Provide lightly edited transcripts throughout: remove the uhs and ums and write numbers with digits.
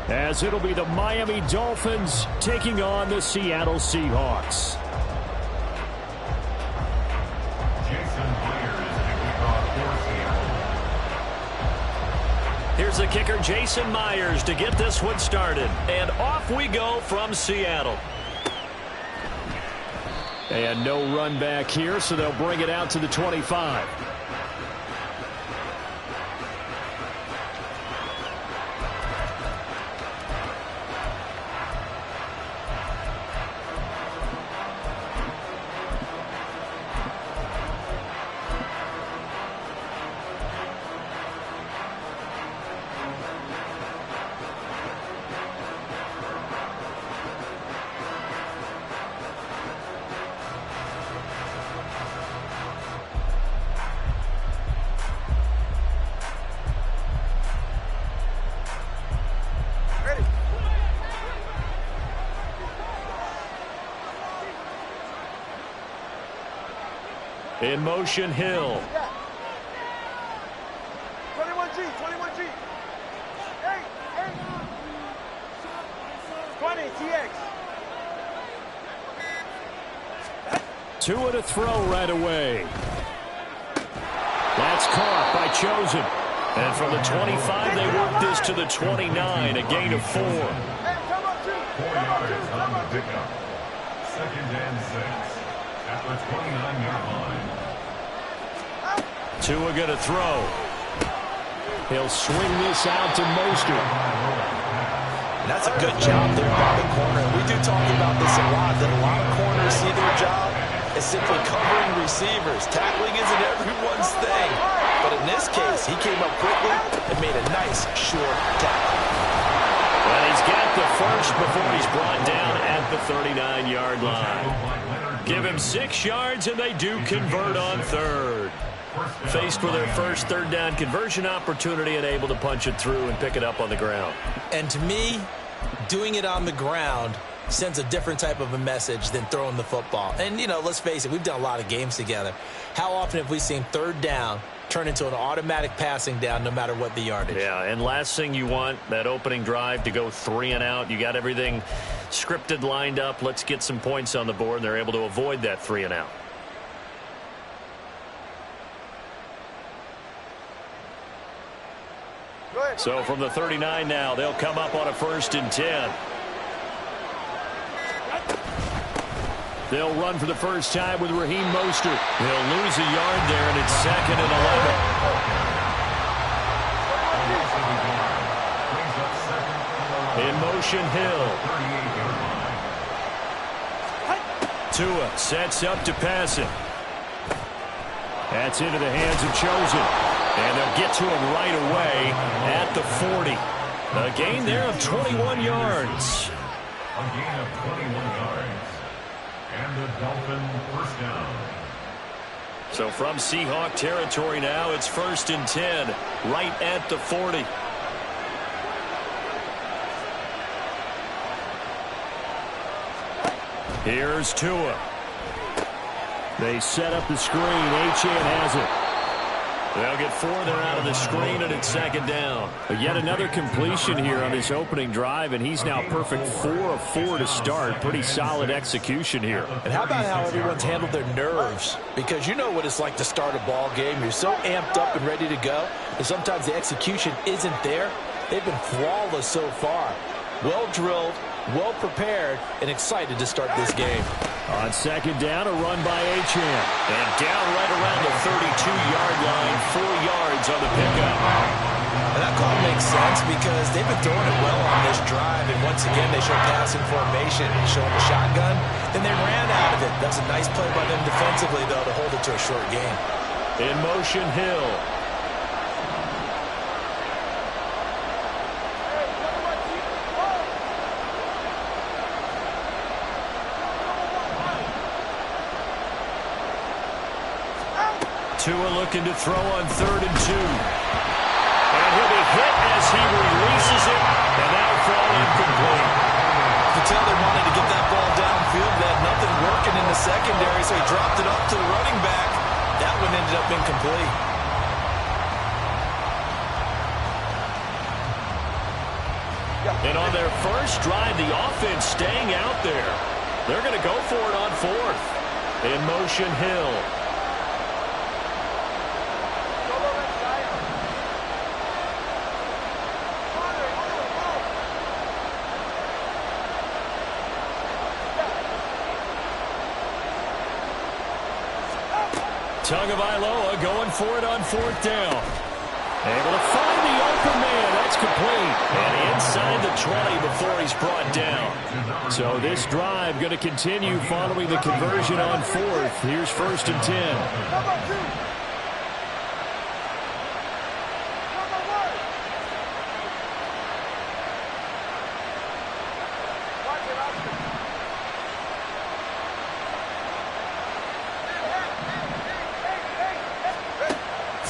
as it'll be the Miami Dolphins taking on the Seattle Seahawks. Here's the kicker, Jason Myers, to get this one started. And off we go from Seattle. And no run back here, so they'll bring it out to the 25. In motion, Hill. 21G, 21G. Hey, hey. 20, TX. Tua to throw right away. That's caught by Chosen. And from the 25, they work this to the 29, a gain of 4. Hey, come up, 2. 4 yards on the pickup. 2nd and 6. At the 29-yard line. Tua going to throw. He'll swing this out to Mostert. And that's a good job there by the corner. We do talk about this a lot, that a lot of corners see their job as simply covering receivers. Tackling isn't everyone's thing. But in this case, he came up quickly and made a nice, short tackle. Well, he's got the first before he's brought down at the 39-yard line. Give him 6 yards, and they do convert on third. Faced with their first third down conversion opportunity and able to punch it through and pick it up on the ground. And to me, doing it on the ground sends a different type of a message than throwing the football. And, you know, let's face it, we've done a lot of games together. How often have we seen third down turn into an automatic passing down no matter what the yardage? Yeah, and last thing you want, that opening drive to go 3 and out. You got everything scripted, lined up. Let's get some points on the board, and they're able to avoid that 3 and out. So from the 39 now, they'll come up on a 1st and 10. They'll run for the first time with Raheem Mostert. He'll lose a yard there, and it's 2nd and 11. In motion, Hill. Tua sets up to pass it. That's into the hands of Chosen. And they'll get to him right away at the 40. A gain there of 21 yards. A gain of 21 yards. And the Dolphin first down. So from Seahawk territory now, it's 1st and 10, right at the 40. Here's Tua. They set up the screen. Achane has it. They'll get 4 there out of the screen, and it's 2nd down. But yet another completion here on this opening drive, and he's now perfect 4 of 4 to start. Pretty solid execution here. And how about how everyone's handled their nerves? Because you know what it's like to start a ball game. You're so amped up and ready to go, and sometimes the execution isn't there. They've been flawless so far. Well drilled, well prepared, and excited to start this game. On 2nd down, a run by Achane. And down right around the 32-yard line, 4 yards on the pickup. And that call makes sense because they've been throwing it well on this drive. And once again, they show passing formation, showing the shotgun. Then they ran out of it. That's a nice play by them defensively, though, to hold it to a short game. In motion, Hill. Tua looking to throw on 3rd and 2. And he'll be hit as he releases it, and that'll fall incomplete. You could tell they wanted to get that ball downfield. They had nothing working in the secondary, so he dropped it up to the running back. That one ended up incomplete. And on their first drive, the offense staying out there. They're going to go for it on fourth. In motion, Hill. Tagovailoa going for it on fourth down. Able to find the open man. That's complete. And inside the 20 before he's brought down. So this drive going to continue following the conversion on fourth. Here's 1st and 10.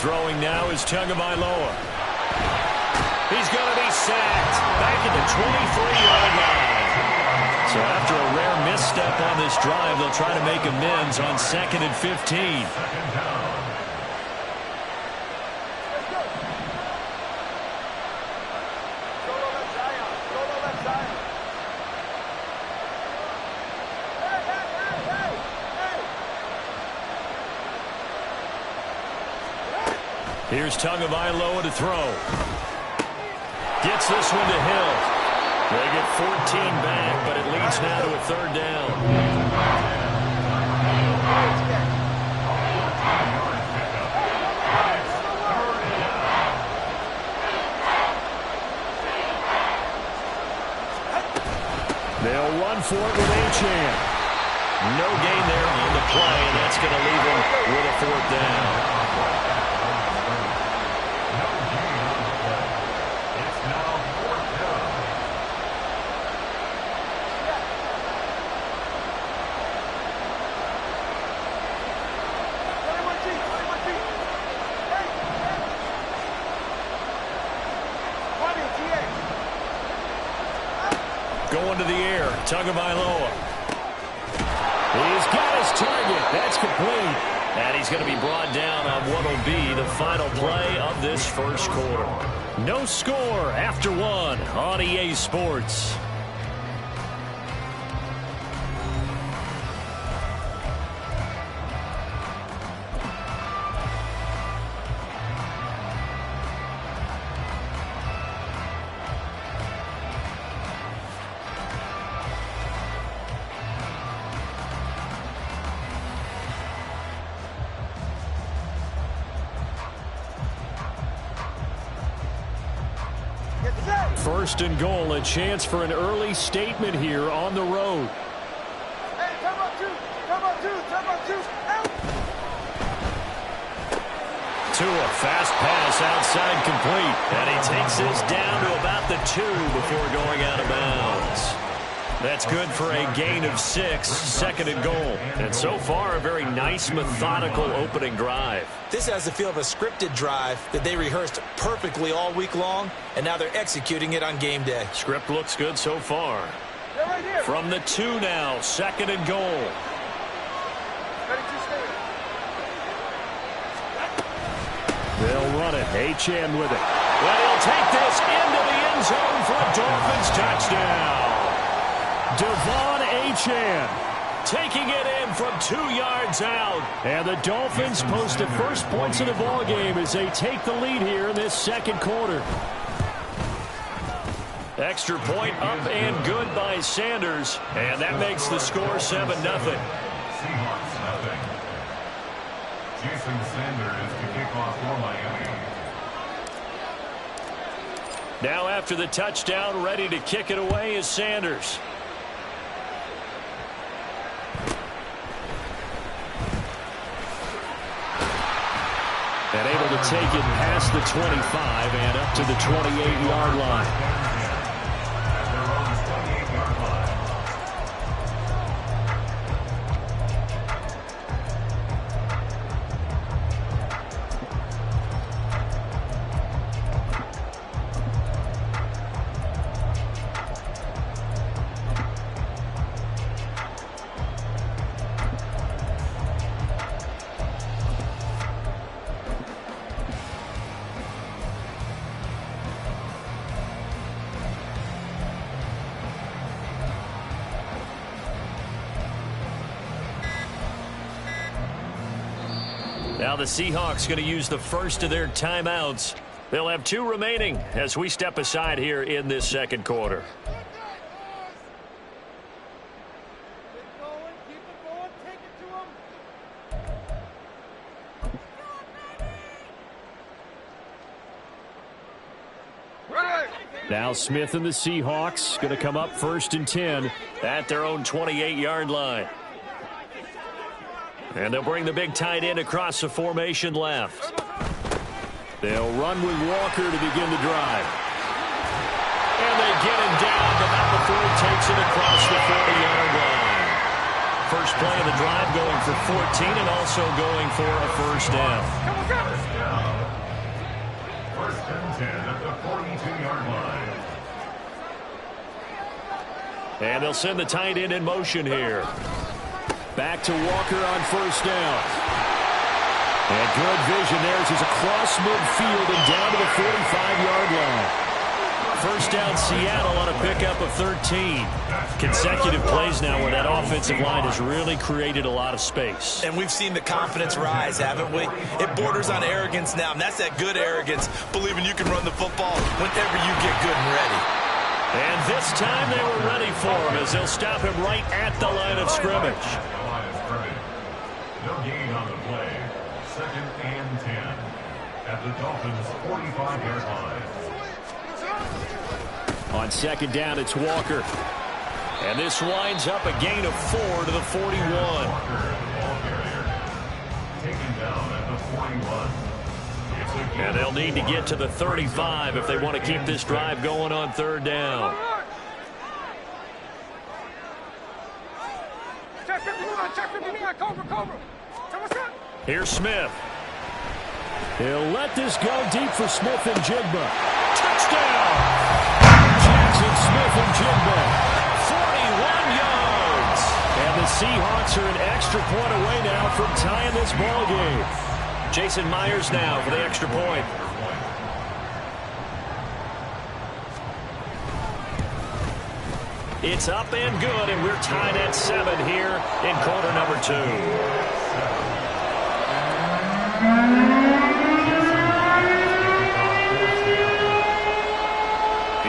Throwing now is Tagovailoa. He's going to be sacked back at the 23-yard line. So after a rare misstep on this drive, they'll try to make amends on 2nd and 15. Here's Tagovailoa to throw. Gets this one to Hill. They get 14 back, but it leads now to a 3rd down. They'll run for it with Achane. No gain there on the play, and that's going to leave them with a 4th down. Going to the air, Tagovailoa. He's got his target. That's complete. And he's going to be brought down on what will be the final play of this first quarter. No score after 1 on EA Sports. First and goal, a chance for an early statement here on the road. Hey, come on, two, out! Tua, fast pass outside complete. And he takes this down to about the 2 before going out of bounds. That's good for a gain of 6, 2nd and goal. And so far, a very nice, methodical opening drive. This has the feel of a scripted drive that they rehearsed perfectly all week long, and now they're executing it on game day. Script looks good so far. They're right here. From the 2 now, 2nd and goal. Ready to stay. They'll run it. Achane with it. Well, he'll take this into the end zone for a Dolphins touchdown. Devon Achane taking it in from 2 yards out. And the Dolphins post the first points of the ball game as they take the lead here in this second quarter. Extra point up and good by Sanders. And that makes the score 7-0. Seahawks, nothing. Jason Sanders to kick off for Miami. Now after the touchdown, ready to kick it away is Sanders. And able to take it past the 25 and up to the 28-yard line. Now the Seahawks going to use the first of their timeouts. They'll have 2 remaining as we step aside here in this second quarter. Now Smith and the Seahawks going to come up 1st and 10 at their own 28-yard line. And they'll bring the big tight end across the formation left. They'll run with Walker to begin the drive. And they get him down, but not before he takes it across the 40-yard line. First play of the drive going for 14 and also going for a first down. First and 10 at the 42-yard line. And they'll send the tight end in motion here. Back to Walker on first down. And good vision there as he's across midfield and down to the 45-yard line. First down Seattle on a pickup of 13. Consecutive plays now where that offensive line has really created a lot of space. And we've seen the confidence rise, haven't we? It borders on arrogance now, and that's that good arrogance, believing you can run the football whenever you get good and ready. And this time they were ready for him as they'll stop him right at the line of scrimmage. No gain on the play. Second and 10 at the Dolphins' 45-yard line. On second down, it's Walker. And this winds up a gain of 4 to the 41. Walker, the ball carrier, taken down at the 41. And they'll need to get to the 35 if they want to keep this drive going on third down. Here's Smith. He'll let this go deep for Smith and Jigba. Touchdown! Jackson Smith and Jigba. 41 yards. And the Seahawks are an extra point away now from tying this ball game. Jason Myers now for the extra point. It's up and good, and we're tied at 7 here in quarter number 2.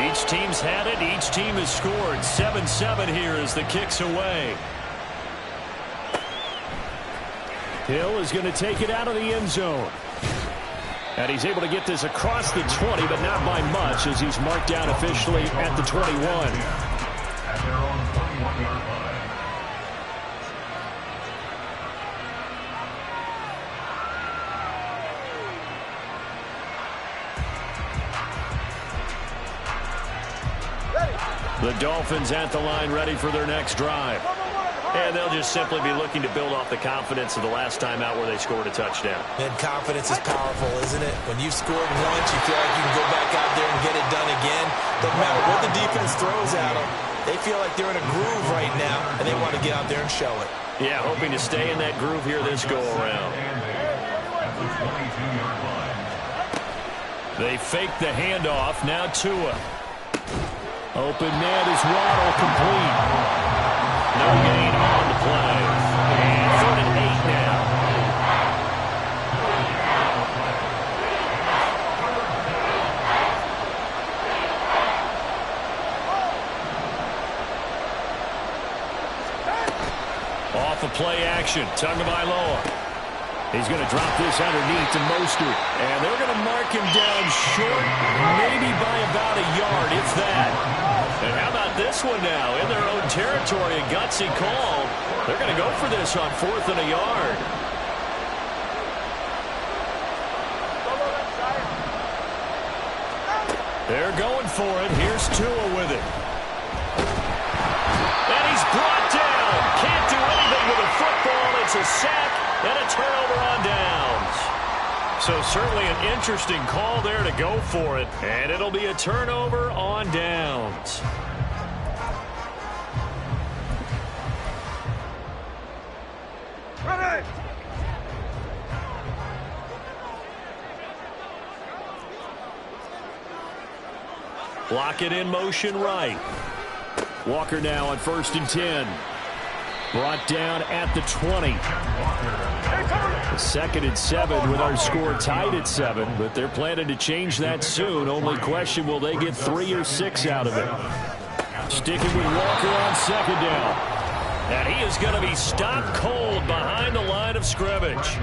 Each team's had it. Each team has scored. 7-7 here as the kick's away. Hill is going to take it out of the end zone. And he's able to get this across the 20, but not by much as he's marked down officially at the 21. At their own 21-yard line. The Dolphins at the line ready for their next drive. And they'll just simply be looking to build off the confidence of the last time out where they scored a touchdown. And confidence is powerful, isn't it? When you've scored once, you feel like you can go back out there and get it done again. Doesn't matter what the defense throws at them. They feel like they're in a groove right now, and they want to get out there and show it. Yeah, hoping to stay in that groove here this go-around. They fake the handoff. Now Tua. Open man is Waddle, complete. No gain on the play. And 3rd and 8 now. Off of play action. Tagovailoa. He's going to drop this underneath to Mostert. And they're going to mark him down short, maybe by about a yard, if that. And how about this one now? In their own territory, a gutsy call. They're going to go for this on 4th and a yard. They're going for it. Here's Tua with it. And he's brought down. Can't do anything with a football. It's a sack and a turnover on downs. So certainly an interesting call there to go for it. And it'll be a turnover on downs. Ready! Block it in motion right. Walker now on 1st and 10. Brought down at the 20. Second and 7 with our score tied at 7, but they're planning to change that soon. Only question, will they get 3 or 6 out of it? Sticking with Walker on second down. And he is going to be stopped cold behind the line of scrimmage.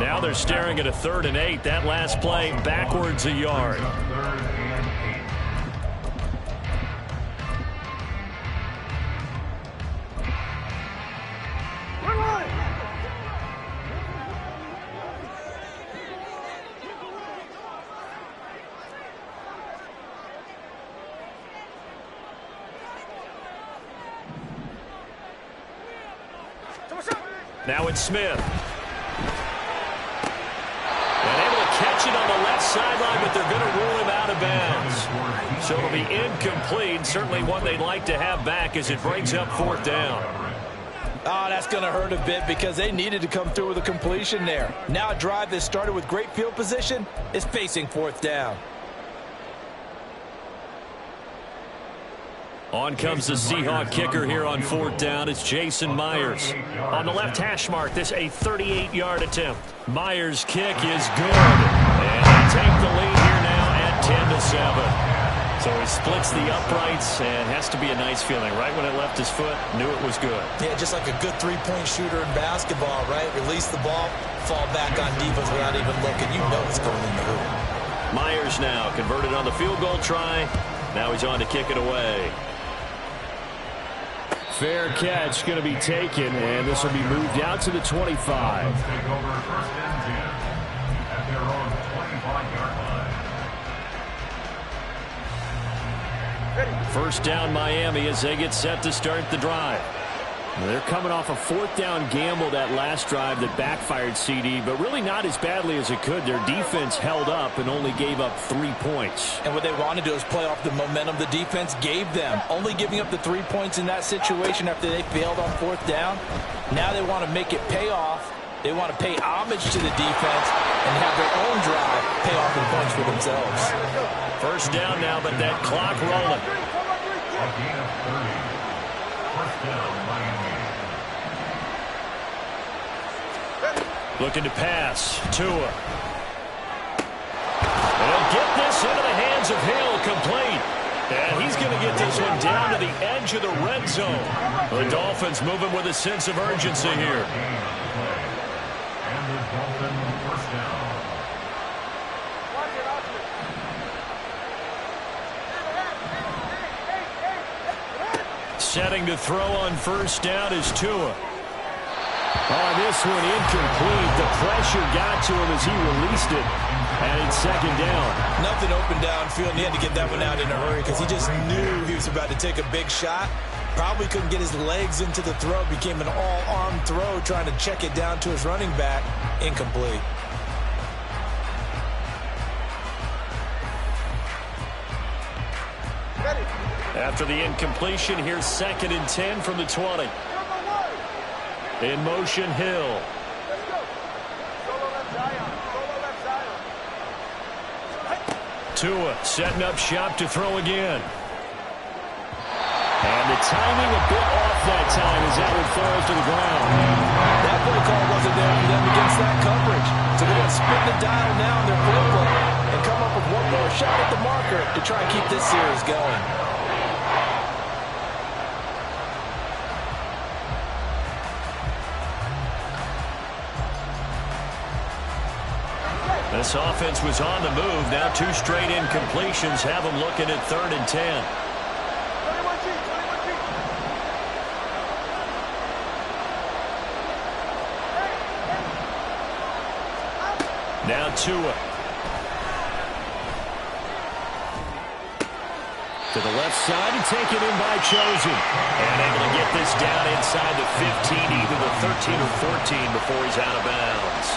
Now they're staring at a 3rd and 8. That last play backwards a yard. Now it's Smith. And able to catch it on the left sideline, but they're going to rule him out of bounds. So it'll be incomplete. Certainly one they'd like to have back as it brings up 4th down. Oh, that's going to hurt a bit because they needed to come through with a completion there. Now a drive that started with great field position is facing 4th down. On comes the Seahawk kicker here on 4th down. It's Jason Myers. On the left hash mark, this a 38-yard attempt. Myers' kick is good. And they take the lead here now at 10-7. So he splits the uprights, and has to be a nice feeling. Right when it left his foot, knew it was good. Yeah, just like a good three-point shooter in basketball, right? Release the ball, fall back on defense without even looking. You know it's going in the hoop. Myers now converted on the field goal try. Now he's on to kick it away. Fair catch going to be taken, and this will be moved out to the 25. Take over 1st and 10 at their own 25-yard line. First down Miami as they get set to start the drive. They're coming off a 4th down gamble that last drive that backfired CD, but really not as badly as it could. Their defense held up and only gave up 3 points. And what they want to do is play off the momentum the defense gave them. Only giving up the 3 points in that situation after they failed on 4th down. Now they want to make it pay off. They want to pay homage to the defense and have their own drive pay off the points for themselves. First down now, but that clock rolling. A gain of 30. First down, Miami. Looking to pass. Tua. And he'll get this into the hands of Hill, complete. And he's going to get this one down to the edge of the red zone. The Dolphins moving with a sense of urgency here. And the Dolphins first down. Setting to throw on first down is Tua. Oh, this one incomplete. The pressure got to him as he released it. And it's second down. Nothing open downfield, and he had to get that one out in a hurry because he just knew he was about to take a big shot. Probably couldn't get his legs into the throw. Became an all-arm throw trying to check it down to his running back. Incomplete. After the incompletion, here's 2nd and 10 from the 20. In motion, Hill. Tua setting up shop to throw again. And the timing a bit off that time as that one falls to the ground. That play call wasn't there for them against that coverage. So they're going to spin the dial now in their playbook and come up with one more shot at the marker to try and keep this series going. This offense was on the move. Now 2 straight incompletions have them looking at 3rd and 10. Now Tua. To the left side and taken in by Chosen. And able to get this down inside the 15, either the 13 or 14 before he's out of bounds.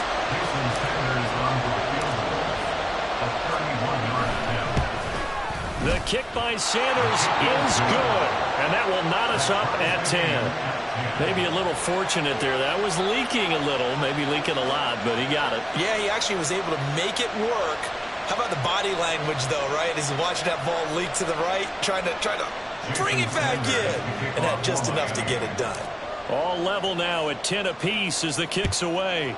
The kick by Sanders is good, and that will knot us up at 10. Maybe a little fortunate there. That was leaking a little, maybe leaking a lot, but he got it. Yeah, he actually was able to make it work. How about the body language, though, right? As he's watching that ball leak to the right, trying to bring it back in, and had just enough to get it done. All level now at 10 apiece as the kick's away.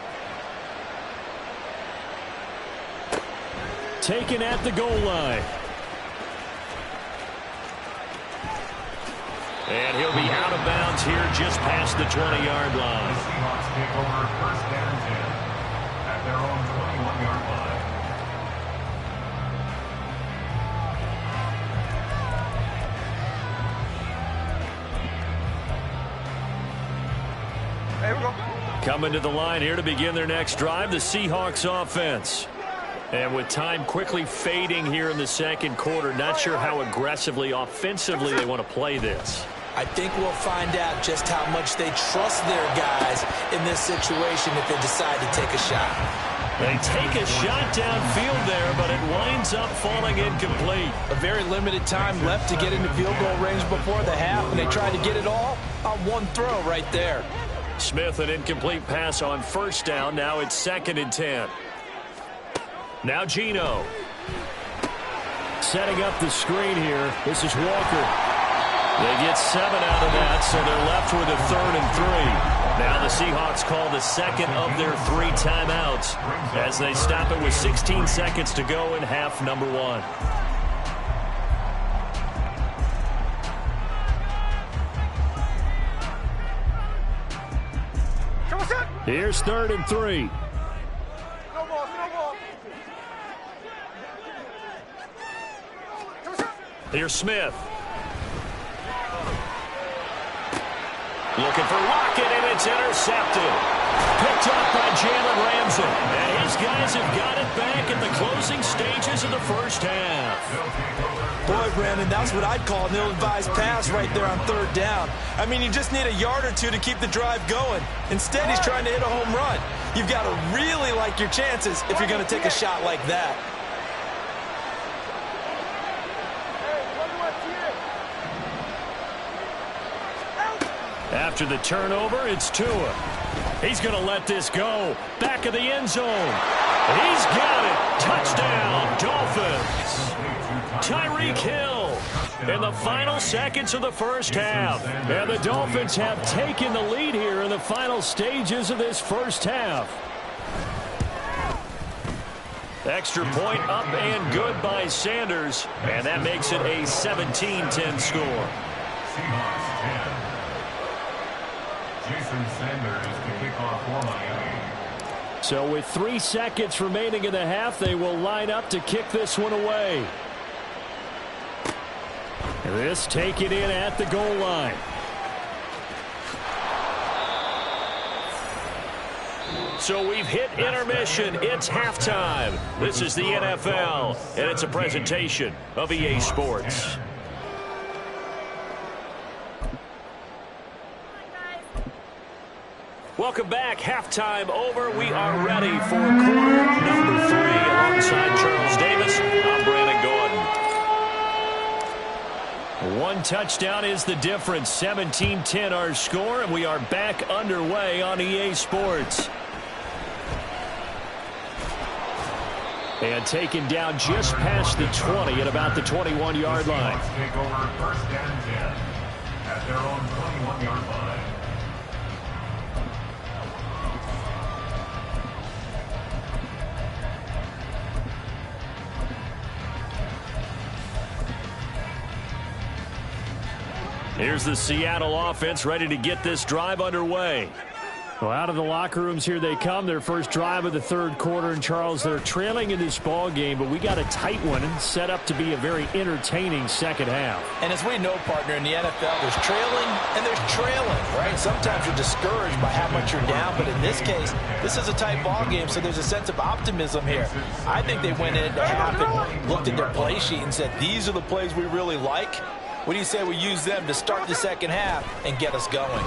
Taken at the goal line. And he'll be out of bounds here just past the 20-yard line. The Seahawks take over first down and 10 at their own 21-yard line. Hey, we go. Coming to the line here to begin their next drive, the Seahawks offense. And with time quickly fading here in the second quarter, not sure how aggressively, offensively they want to play this. I think we'll find out just how much they trust their guys in this situation if they decide to take a shot. They take a shot downfield there, but it winds up falling incomplete. A very limited time left to get into field goal range before the half, and they tried to get it all on one throw right there. Smith, an incomplete pass on first down. Now it's 2nd and 10. Now Geno. Setting up the screen here. This is Walker. They get 7 out of that, so they're left with a 3rd and 3. Now the Seahawks call the second of their 3 timeouts as they stop it with 16 seconds to go in half number 1. Here's 3rd and 3. Here's Smith. Looking for Lockett, and it's intercepted. Picked up by Jalen Ramsey. And his guys have got it back in the closing stages of the first half. Boy, Brandon, that's what I'd call an ill-advised pass right there on 3rd down. I mean, you just need a yard or two to keep the drive going. Instead, he's trying to hit a home run. You've got to really like your chances if you're going to take a shot like that. After the turnover, it's Tua. He's going to let this go. Back of the end zone. He's got it. Touchdown, Dolphins. Tyreek Hill in the final seconds of the first half. And the Dolphins have taken the lead here in the final stages of this first half. Extra point up and good by Sanders. And that makes it a 17-10 score. Seahawks 10. Jason Sanders to kick off for Miami. So with 3 seconds remaining in the half, they will line up to kick this one away. This taken in at the goal line. So we've hit intermission. It's halftime. This is the NFL, and it's a presentation of EA Sports. Welcome back. Halftime over. We are ready for quarter number 3. Alongside Charles Davis, I'm Brandon Gordon. 1 touchdown is the difference. 17-10 our score, and we are back underway on EA Sports. And taken down just past the 20 at about the 21-yard line. Take over first and 10 at their own 21-yard line. Here's the Seattle offense ready to get this drive underway. Well, out of the locker rooms here they come. Their first drive of the 3rd quarter. And, Charles, they're trailing in this ball game, but we got a tight one set up to be a very entertaining second half. And as we know, partner, in the NFL, there's trailing and there's trailing, right? Sometimes you're discouraged by how much you're down, but in this case, this is a tight ball game, so there's a sense of optimism here. I think they went into half and looked at their play sheet and said, these are the plays we really like. What do you say we use them to start the second half and get us going?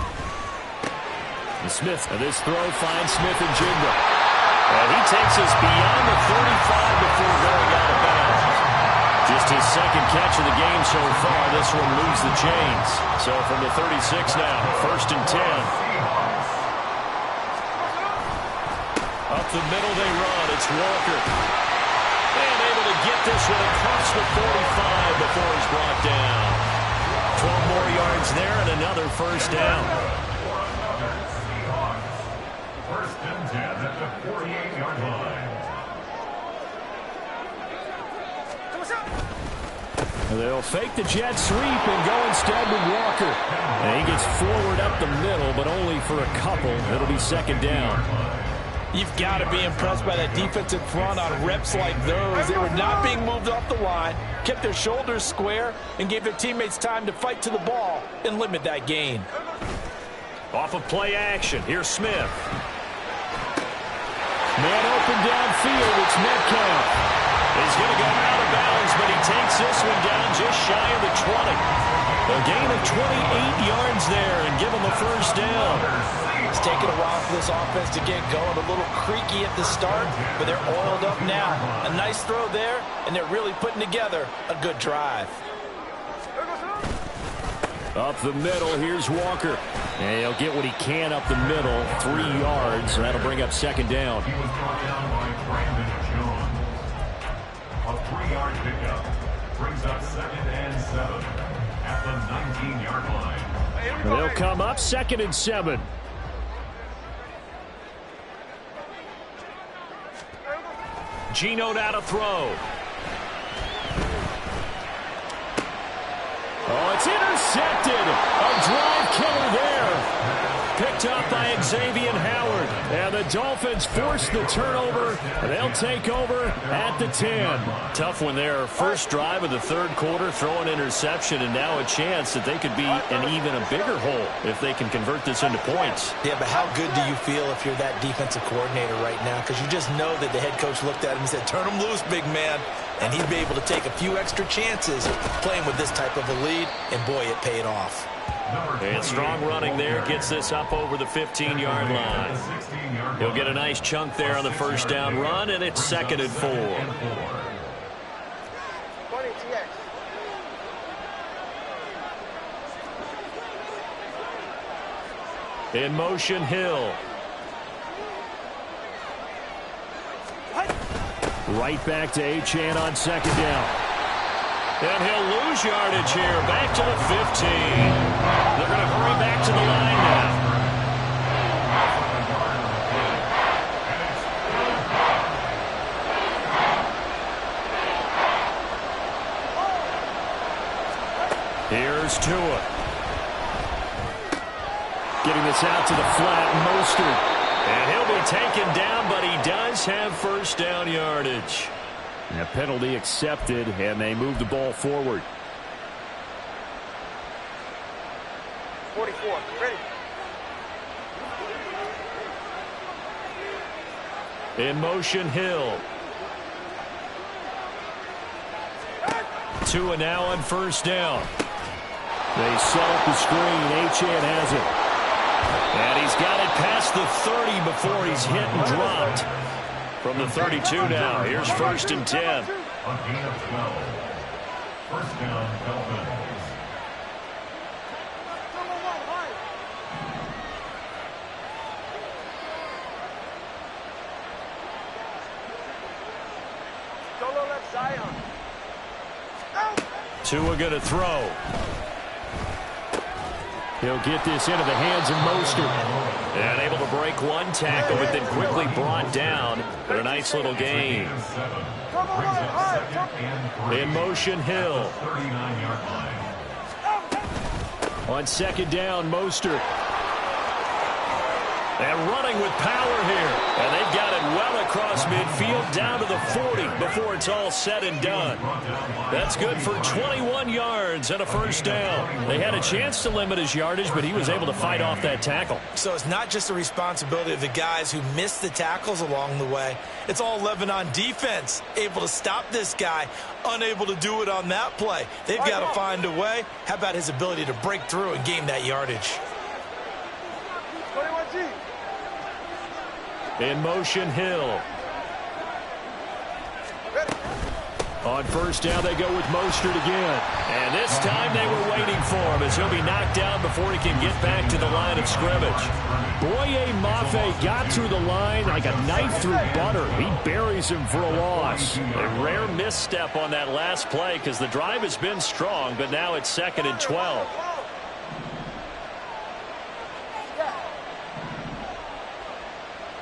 Smith, this throw finds Smith and Jigba. And he takes us beyond the 35 before going out of bounds. Just his second catch of the game so far. This one moves the chains. So from the 36 now, 1st and 10. Up the middle they run. It's Walker. And able to get this one across the 45 before he's brought down. 12 more yards there and another first down. and 10 at the 48-yard line. They'll fake the jet sweep and go instead with Walker. And he gets forward up the middle, but only for a couple. It'll be second down. You've got to be impressed by that defensive front on reps like those. They were not being moved off the line, kept their shoulders square, and gave their teammates time to fight to the ball and limit that gain. Off of play action, here's Smith. Man open downfield, it's Metcalf. He's going to go out of bounds, but he takes this one down just shy of the 20. A gain of 28 yards there and give him a first down. It's taken a while for this offense to get going. A little creaky at the start, but they're oiled up now. A nice throw there, and they're really putting together a good drive. Up the middle, here's Walker. And he'll get what he can up the middle, 3 yards, and that'll bring up second down. He was brought down by Brandon Jones. A 3-yard pickup brings up 2nd and 7 at the 19-yard line. They'll come up 2nd and 7. Geno now to throw. Oh, it's intercepted. A drive killer there. Picked up by Xavier Howard. And the Dolphins force the turnover. They'll take over at the 10. Tough one there. First drive of the third quarter, throw an interception, and now a chance that they could be in even a bigger hole if they can convert this into points. Yeah, but how good do you feel if you're that defensive coordinator right now? Because you just know that the head coach looked at him and said, turn him loose, big man. And he'd be able to take a few extra chances playing with this type of a lead, and boy, it paid off. And strong running there gets this up over the 15-yard line. He'll get a nice chunk there on the first down run, and it's 2nd and 4. In motion, Hill. Right back to Achane on second down. And he'll lose yardage here. Back to the 15. They're going to hurry back to the line now. Here's Tua. Getting this out to the flat, Mostert. And he'll be taken down, but he does have first down yardage. A penalty accepted, and they move the ball forward. 44, ready. In motion, Hill. Tua now on first down. They set up the screen. Achane has it. And he's got it past the 30 before he's hit and dropped. From the 32 now, here's 1st and 10. A gain of 12. First down, Dolphins. Solo left Zion. Tua going to throw. He'll get this into the hands of Mostert. And able to break one tackle, but then quickly brought down. But a nice little gain. In motion, Hill. 39-yard line. On second down, Mostert. And running with power here. And they've got it well across midfield down to the 40 before it's all said and done. That's good for 21 yards and a first down. They had a chance to limit his yardage, but he was able to fight off that tackle. So it's not just the responsibility of the guys who missed the tackles along the way. It's all 11 on defense, able to stop this guy, unable to do it on that play. They've got to find a way. How about his ability to break through and gain that yardage? 21G. In motion, Hill. On first down, they go with Mostert again. And this time they were waiting for him as he'll be knocked down before he can get back to the line of scrimmage. Boye Mafe got through the line like a knife through butter. He buries him for a loss. A rare misstep on that last play because the drive has been strong, but now it's 2nd and 12.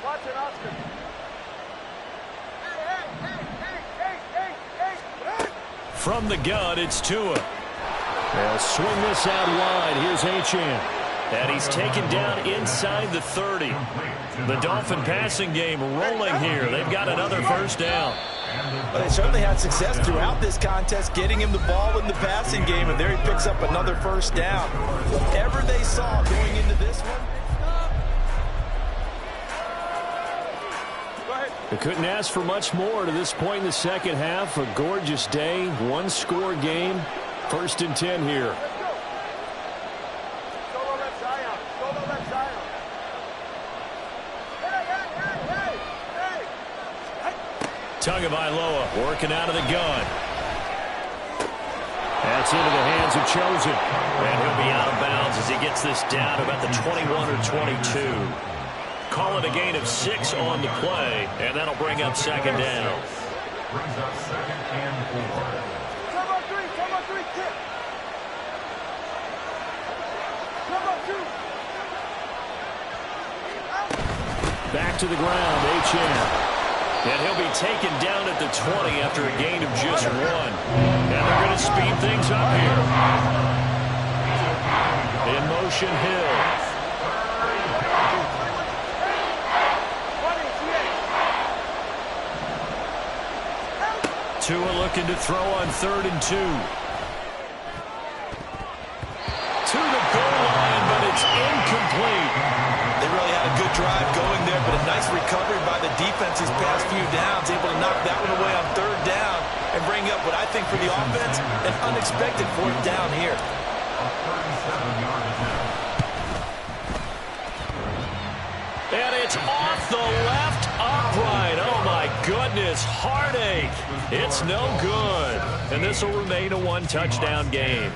Watch From the gun, it's Tua. They'll swing this out wide. Here's Achane. And he's taken down inside the 30. The Dolphin passing game rolling here. They've got another first down. Well, they certainly had success throughout this contest getting him the ball in the passing game, and there he picks up another first down. Whatever they saw going into this one. They couldn't ask for much more to this point in the second half. A gorgeous day, one-score game. 1st and 10 here. Tagovailoa working out of the gun. That's into the hands of Chosen. And he'll be out of bounds as he gets this down about the 21 or 22. Call it a gain of 6 on the play, and that'll bring up second down. Brings up 2nd and 4. Come on, three, kick. Come on, 2. Back to the ground, Achane. And he'll be taken down at the 20 after a gain of just 1. And they're going to speed things up here. In motion, Hill. Tua looking to throw on 3rd and 2. To the goal line, but it's incomplete. They really had a good drive going there, but a nice recovery by the defense these past few downs, able to knock that one away on 3rd down and bring up what I think for the offense, an unexpected 4th down here. A 37-yard attempt. And it's off the left upright. Oh, my goodness. Heartache. It's no good. And this will remain a 1-touchdown game.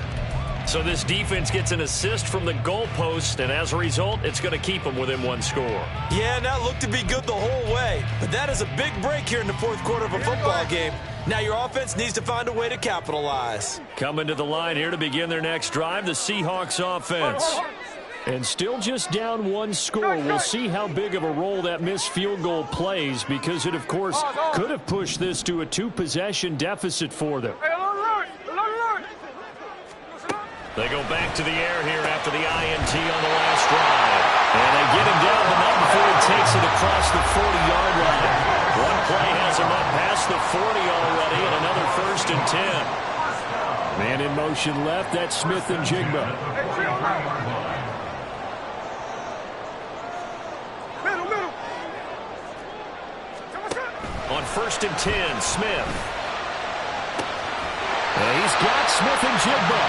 So this defense gets an assist from the goalpost, and as a result, it's going to keep them within 1 score. Yeah, and that looked to be good the whole way. But that is a big break here in the 4th quarter of a football game. Now your offense needs to find a way to capitalize. Coming to the line here to begin their next drive, the Seahawks offense. And still just down 1 score. We'll see how big of a role that missed field goal plays, because it, of course, could have pushed this to a 2-possession deficit for them. They go back to the air here after the INT on the last drive. And they get him down, but not before he takes it across the 40-yard line. One play has him up past the 40 already, and another 1st and 10. Man in motion left, that's Smith and Jigba. On 1st and 10, Smith. And he's got Smith and Jigba.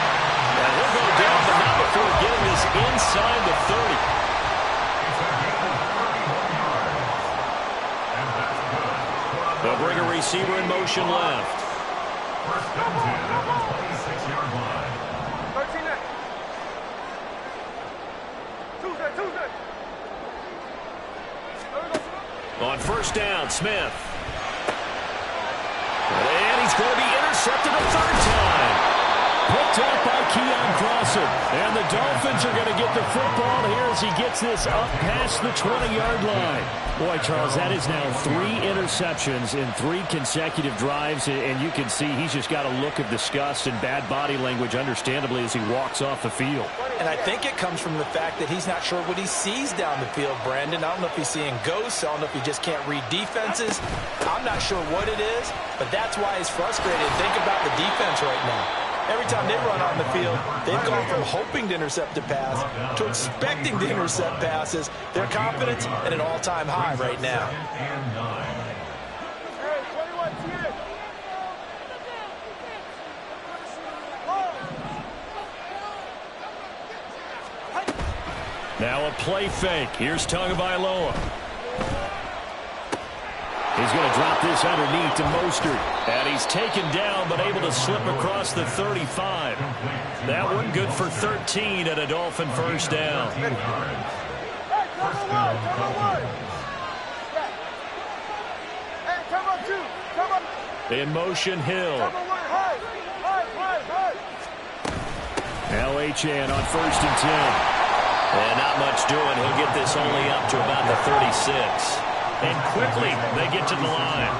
And he'll go down, but not before getting this inside the 30. They'll bring a receiver in motion left. 1st and 10 at the 26-yard line. 13. On 1st down, Smith. And he's going to be intercepted a 3rd time. Picked up by Gtowncapp. And the Dolphins are going to get the football here as he gets this up past the 20-yard line. Boy, Charles, that is now 3 interceptions in 3 consecutive drives. And you can see he's just got a look of disgust and bad body language, understandably, as he walks off the field. And I think it comes from the fact that he's not sure what he sees down the field, Brandon. I don't know if he's seeing ghosts. I don't know if he just can't read defenses. I'm not sure what it is, but that's why he's frustrated. Think about the defense right now. Every time they run on the field, they've gone from hoping to intercept a pass to expecting to intercept passes. Their confidence at an all-time high right now. Now a play fake. Here's Tagovailoa. He's going to drop this underneath to Mostert. And he's taken down, but able to slip across the 35. That one good for 13 at a Dolphin 1st down. In motion, Hill. Now Achane on 1st and 10. And not much doing. He'll get this only up to about the 36. And quickly, they get to the line.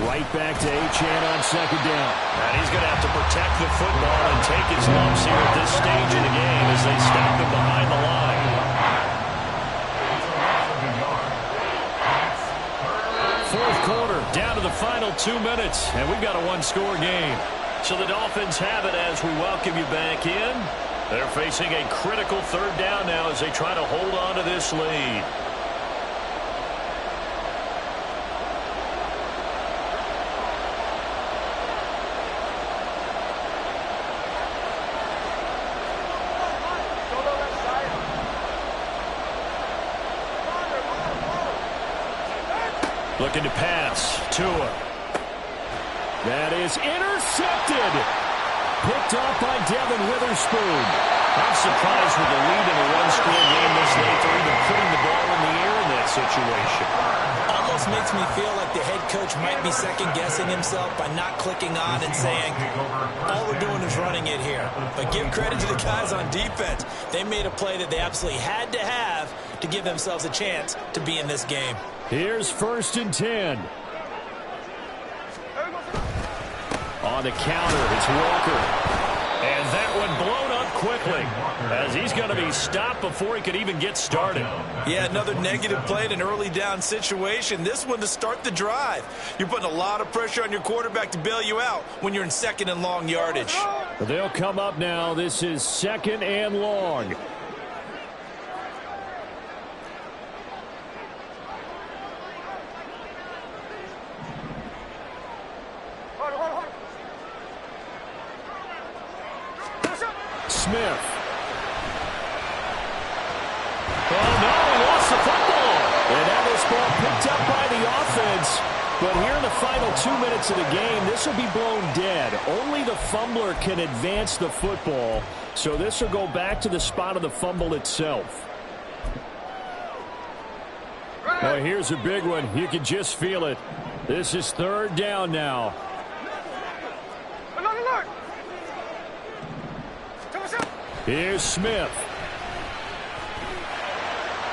Right back to Achane on second down. And he's going to have to protect the football and take his lumps here at this stage of the game as they stop him behind the line. Fourth quarter, down to the final 2 minutes, and we've got a one-score game. So the Dolphins have it as we welcome you back in. They're facing a critical third down now as they try to hold on to this lead. Looking to pass. Tua. That is intercepted. Picked off by Devin Witherspoon. I'm surprised with the lead in a one-score game this late for even putting the ball in the air in that situation. Almost makes me feel like the head coach might be second-guessing himself by not clicking on and saying, all we're doing is running it here. But give credit to the guys on defense. They made a play that they absolutely had to have to give themselves a chance to be in this game. Here's 1st and 10. On the counter, it's Walker. And that one blown up quickly as he's going to be stopped before he could even get started. Yeah, another negative play in an early down situation. This one to start the drive. You're putting a lot of pressure on your quarterback to bail you out when you're in second and long yardage. They'll come up now. This is 2nd and long. Smith. Oh, no, he lost the football. And now this ball picked up by the offense. But here in the final 2 minutes of the game, this will be blown dead. Only the fumbler can advance the football. So this will go back to the spot of the fumble itself. Well, here's a big one. You can just feel it. This is 3rd down now. Here's Smith.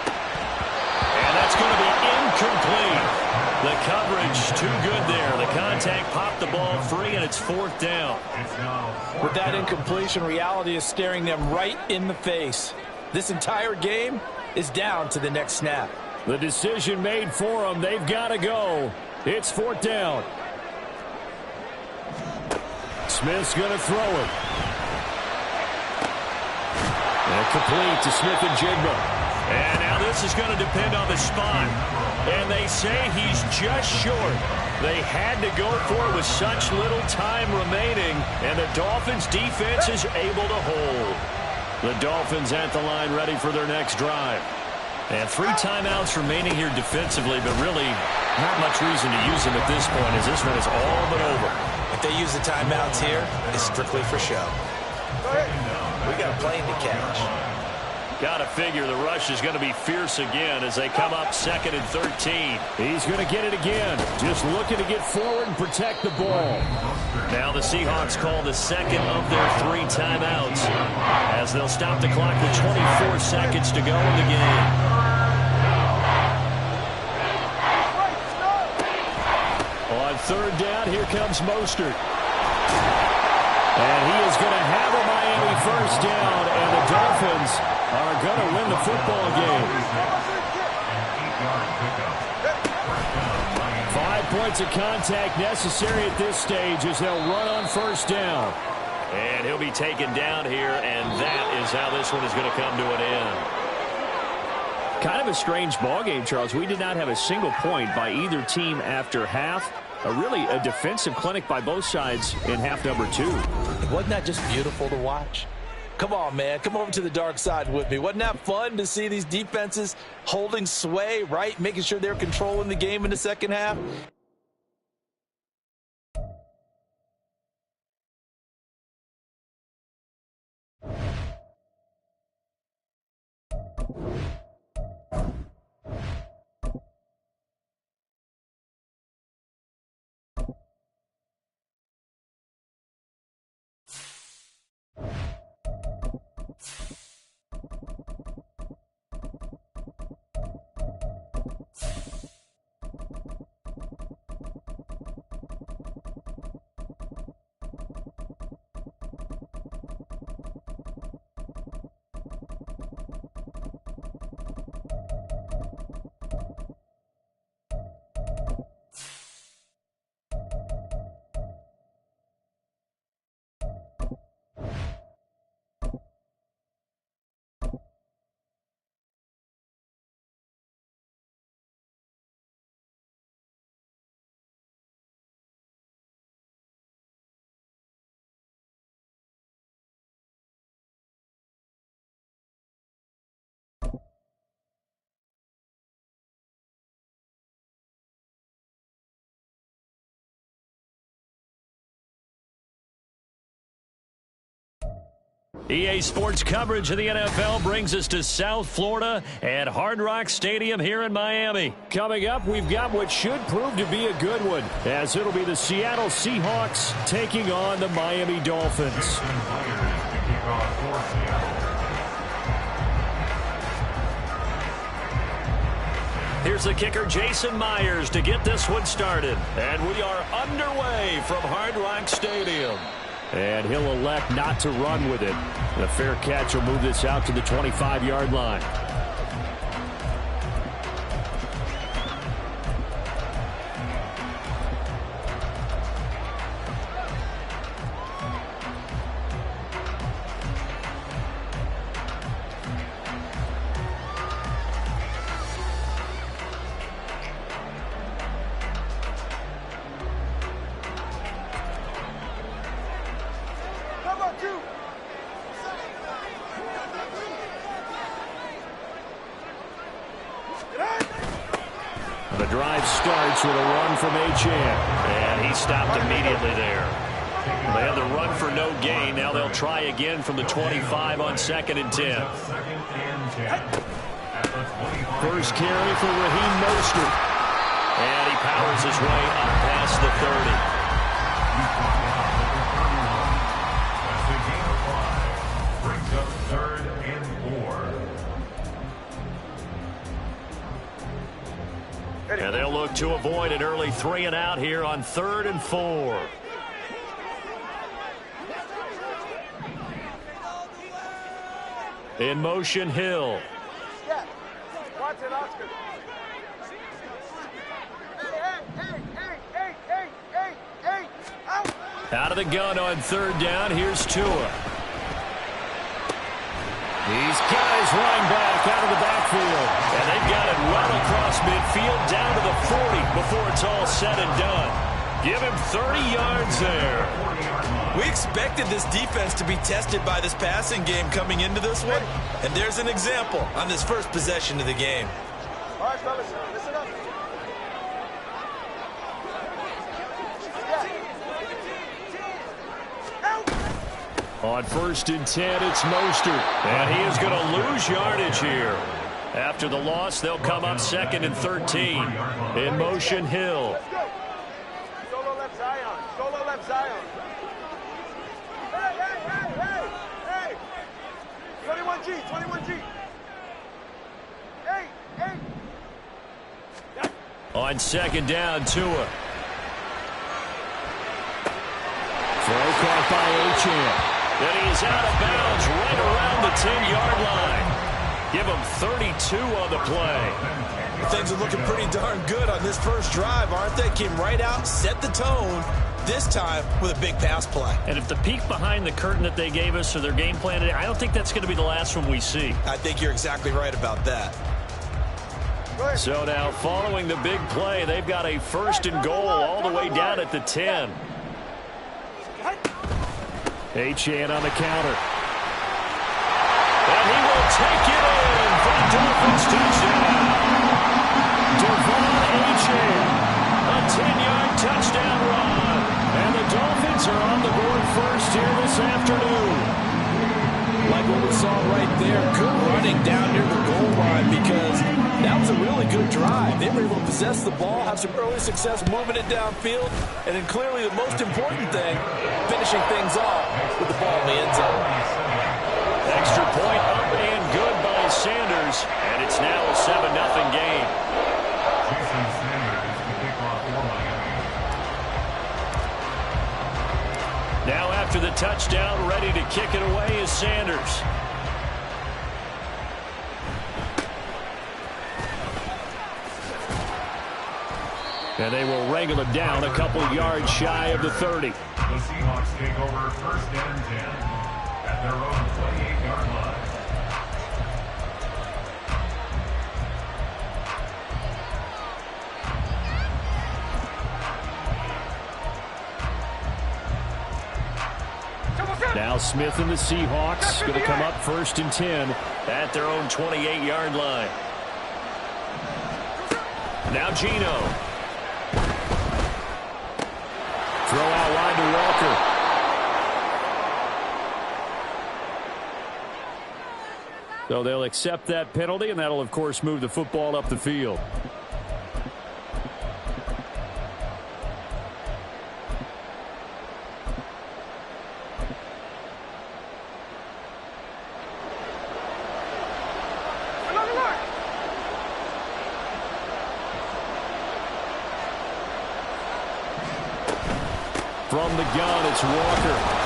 And that's going to be incomplete. The coverage too good there. The contact popped the ball free, and it's 4th down. With that incompletion, reality is staring them right in the face. This entire game is down to the next snap. The decision made for them. They've got to go. It's 4th down. Smith's going to throw it. And complete to Smith-Njigba. And now this is going to depend on the spot. And they say he's just short. They had to go for it with such little time remaining. And the Dolphins' defense is able to hold. The Dolphins at the line ready for their next drive. And 3 timeouts remaining here defensively, but really not much reason to use them at this point as this one is all but over. If they use the timeouts here, it's strictly for show. We got a plane to catch. Got to figure the rush is going to be fierce again as they come up 2nd and 13. He's going to get it again. Just looking to get forward and protect the ball. Now the Seahawks call the second of their 3 timeouts as they'll stop the clock with 24 seconds to go in the game. On 3rd down, here comes Mostert. And he is going to have a Miami 1st down, and the Dolphins are going to win the football game. 5 points of contact necessary at this stage as they'll run on 1st down. And he'll be taken down here, and that is how this one is going to come to an end. Kind of a strange ballgame, Charles. We did not have a single point by either team after half. Really a defensive clinic by both sides in half number 2. Wasn't that just beautiful to watch? Come on, man. Come over to the dark side with me. Wasn't that fun to see these defenses holding sway, right? Making sure they're controlling the game in the second half? EA Sports coverage of the NFL brings us to South Florida at Hard Rock Stadium here in Miami. Coming up, we've got what should prove to be a good one, as it'll be the Seattle Seahawks taking on the Miami Dolphins. Here's the kicker, Jason Myers, to get this one started. And we are underway from Hard Rock Stadium. And he'll elect not to run with it. The fair catch will move this out to the 25-yard line. The drive starts with a run from Achane. And he stopped immediately there. They had the run for no gain. Now they'll try again from the 25 on 2nd and 10. First carry for Raheem Mostert. And he powers his way up past the 30. Brings up 3rd and 4. And they'll look to avoid an early 3 and out here on 3rd and 4. In motion, Hill. Yeah. Watch it, Oscar. Hey, out. Out of the gun on 3rd down. Here's Tua. He's got his running back out of the backfield. And they've got it right across midfield down to the 40 before it's all said and done. Give him 30 yards there. We expected this defense to be tested by this passing game coming into this one. And there's an example on this first possession of the game. All right, fellas, listen up. On 1st and 10, it's Mostert. And he is going to lose yardage here. After the loss, they'll come up 2nd and 13. In motion, Hill. Let's go. Solo left Zion. Solo left Zion. Hey. 21G, 21G. Hey. On 2nd down, Tua. Throw caught by Achane. And he's out of bounds right around the 10-yard line. Give him 32 on the play. Things are looking pretty darn good on this first drive, aren't they? Came right out, set the tone, this time with a big pass play. And if the peek behind the curtain that they gave us or their game plan today, I don't think that's going to be the last one we see. I think you're exactly right about that. So now, following the big play, they've got a 1st and goal all the way down at the 10. Achane on the counter. And he will take it in for the Dolphins touchdown. Devon Achane, a 10-yard touchdown run. And the Dolphins are on the board first here this afternoon. Like what we saw right there, good running down near the goal line because that was a really good drive. They were able to possess the ball, have some early success moving it downfield, and then clearly the most important thing, finishing things off with the ball in the end zone. Extra point up and good by Sanders, and it's now a 7-0 game. Jason Sanders is the kickoff for Miami. Now after the touchdown, ready to kick it away is Sanders. And they will wrangle him down a couple yards shy of the 30. The Seahawks take over 1st and 10 at their own 28-yard line. Now Smith and the Seahawks going to come up 1st and 10 at their own 28-yard line. Now Geno. Throw out wide to Walker. So they'll accept that penalty, and that'll, of course, move the football up the field. From the gun, it's Walker.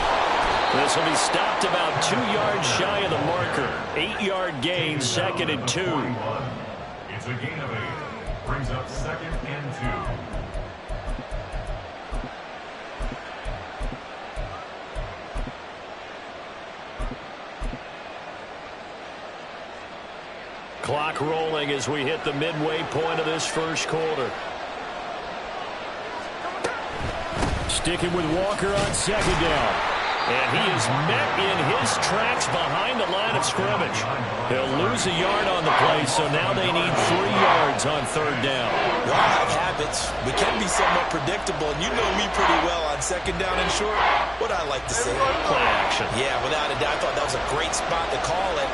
This will be stopped about 2 yards shy of the marker. 8-yard gain, 2nd and 2. It's a gain of 8. Brings up 2nd and 2. Clock rolling as we hit the midway point of this first quarter. Sticking with Walker on 2nd down. And he is met in his tracks behind the line of scrimmage. They'll lose a yard on the play, so now they need 3 yards on 3rd down. We all have habits. We can be somewhat predictable, and you know me pretty well on 2nd down and short. What I like to say? Play action. Yeah, without a doubt. I thought that was a great spot to call it.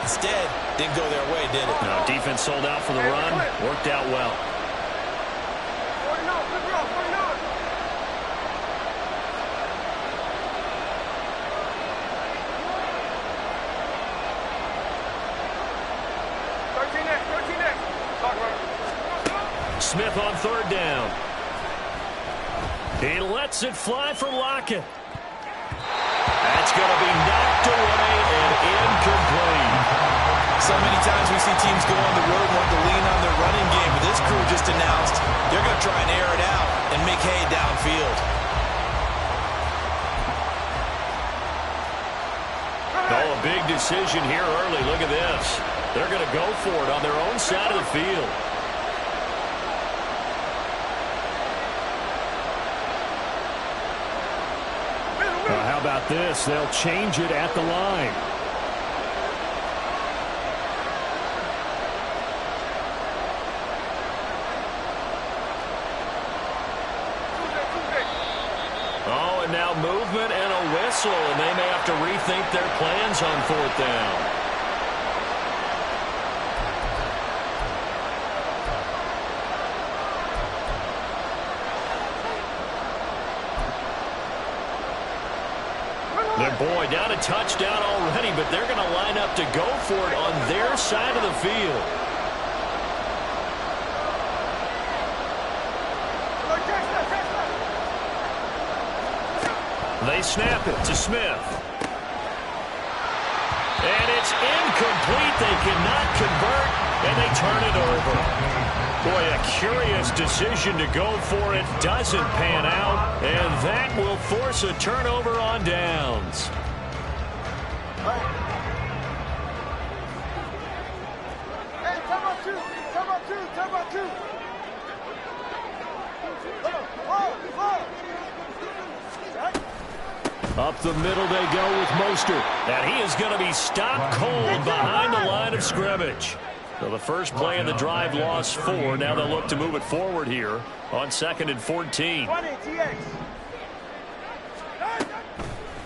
Instead, didn't go their way, did it? No, defense sold out for the run. Worked out well. Smith on 3rd down. He lets it fly for Lockett. That's going to be knocked away and incomplete. So many times we see teams go on the road and want to lean on their running game, but this crew just announced they're going to try and air it out and make hay downfield. Oh, a big decision here early. Look at this. They're going to go for it on their own side of the field. How about this? They'll change it at the line. Oh, and now movement and a whistle, and they may have to rethink their plans on 4th down. Boy, down a touchdown already, but they're going to line up to go for it on their side of the field. They snap it to Smith. And it's incomplete. They cannot convert, and they turn it over. Boy, a curious decision to go for it. Doesn't pan out, and that will force a turnover on downs. Hey, come on, 2. Come on, 2. Come on, 2. Up the middle they go with Mostert. And he is going to be stopped cold behind the line of scrimmage. So the first play of the drive lost 4. Now they'll look to move it forward here on 2nd and 14.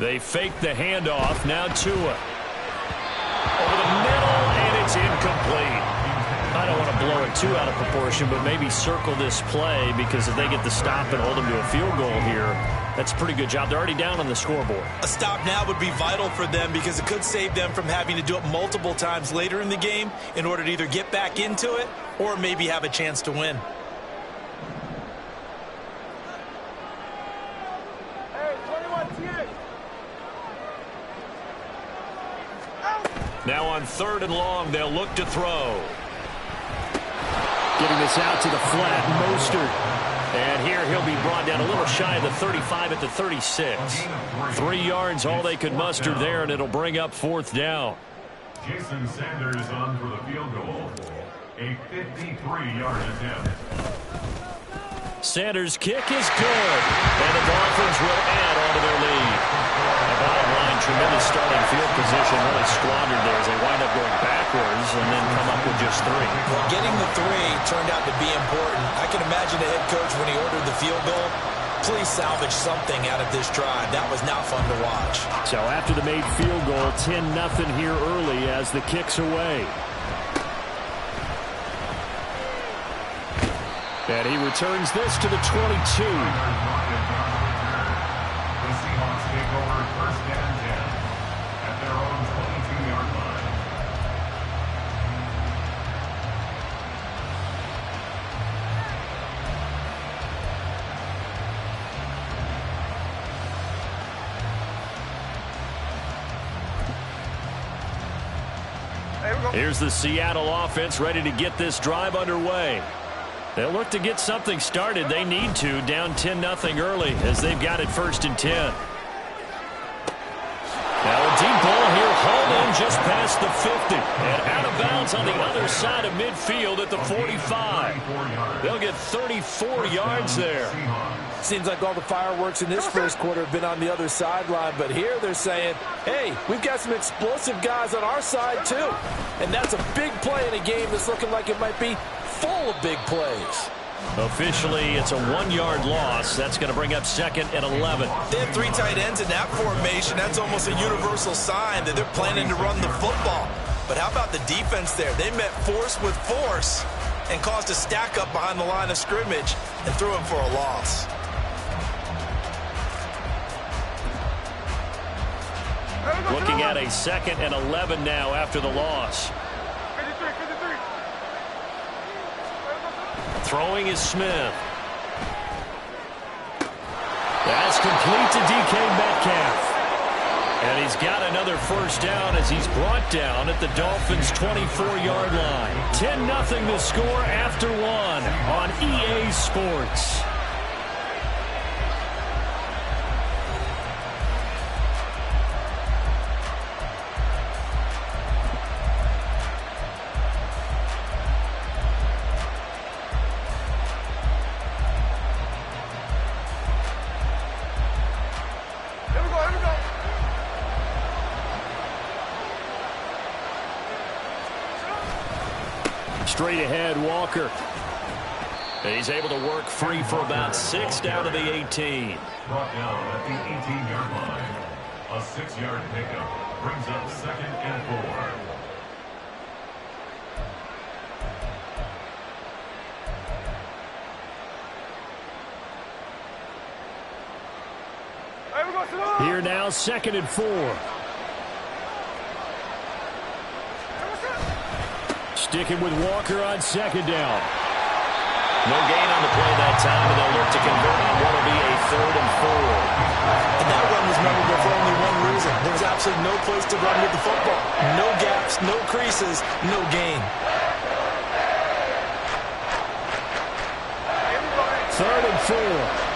They fake the handoff. Now Tua. Over the middle, and it's incomplete. I don't want to blow it too out of proportion, but maybe circle this play, because if they get the stop and hold them to a field goal here, that's a pretty good job. They're already down on the scoreboard. A stop now would be vital for them, because it could save them from having to do it multiple times later in the game in order to either get back into it or maybe have a chance to win. Hey, 21 TX. Now on 3rd and long, they'll look to throw. Getting this out to the flat, Mostert. And here he'll be brought down a little shy of the 35 at the 36. 3 yards, all they could muster there, and it'll bring up 4th down. Jason Sanders on for the field goal. A 53-yard attempt. Sanders' kick is good, and the Dolphins will add on to their lead. The bottom line, tremendous starting field position, really squandered there as they wind up going backwards and then come up with just 3. Well, getting the 3 turned out to be important. I can imagine the head coach, when he ordered the field goal, Please salvage something out of this drive. That was not fun to watch. So after the made field goal, 10-0 here early as the kick's away. And he returns this to the 22. The Seahawks take over first and 10 at their own 22-yard line. Here's the Seattle offense ready to get this drive underway. They'll look to get something started. They need to, down 10-0 early as they've got it first and 10. Now a deep ball here, hauled in just past the 50. And out of bounds on the other side of midfield at the 45. They'll get 34 yards there. Seems like all the fireworks in this first quarter have been on the other sideline, but here they're saying, hey, we've got some explosive guys on our side too. And that's a big play in a game that's looking like it might be full of big plays. Officially, it's a 1-yard loss. That's going to bring up second and 11. They have 3 tight ends in that formation. That's almost a universal sign that they're planning to run the football. But how about the defense there? They met force with force and caused a stack up behind the line of scrimmage and threw him for a loss. Looking at a second and 11 now after the loss. Throwing is Smith. That's complete to DK Metcalf. And he's got another first down as he's brought down at the Dolphins' 24-yard line. 10-0 the score after 1 on EA Sports. Straight ahead, Walker. And he's able to work free for about 6 down to the 18. Brought down at the 18-yard line. A 6-yard pickup brings up second and 4. Here now, second and 4. Sticking with Walker on second down. No gain on the play that time, and they'll look to convert on what will be a 3rd and 4. And that run was memorable for only one reason. There's absolutely no place to run with the football. No gaps, no creases, no gain. 3rd and 4.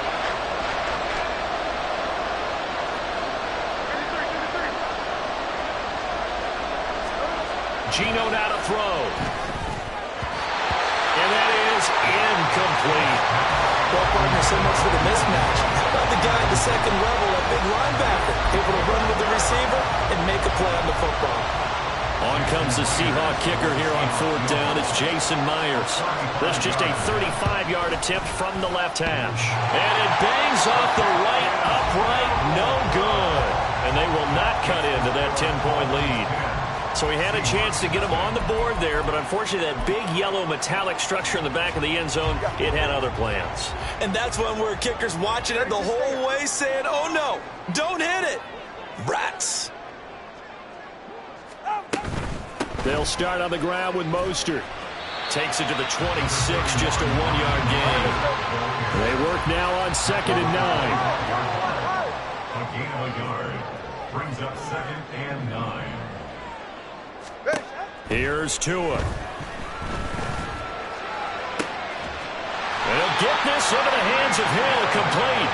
Geno now to throw. And that is incomplete. Well, partner, so much for the mismatch. How about the guy at the second level, a big linebacker, able to run with the receiver and make a play on the football? On comes the Seahawk kicker here on 4th down. It's Jason Myers. That's just a 35-yard attempt from the left hash. And it bangs off the right upright. No good. And they will not cut into that 10-point lead. So he had a chance to get him on the board there, but unfortunately that big yellow metallic structure in the back of the end zone, it had other plans. And that's one where kicker's watching it the whole way saying, oh no, don't hit it. Rats. They'll start on the ground with Mostert. Takes it to the 26, just a 1-yard gain. They work now on 2nd and 9. A gain of a yard brings up 2nd and 9. Here's Tua. They'll get this into the hands of Hill, complete.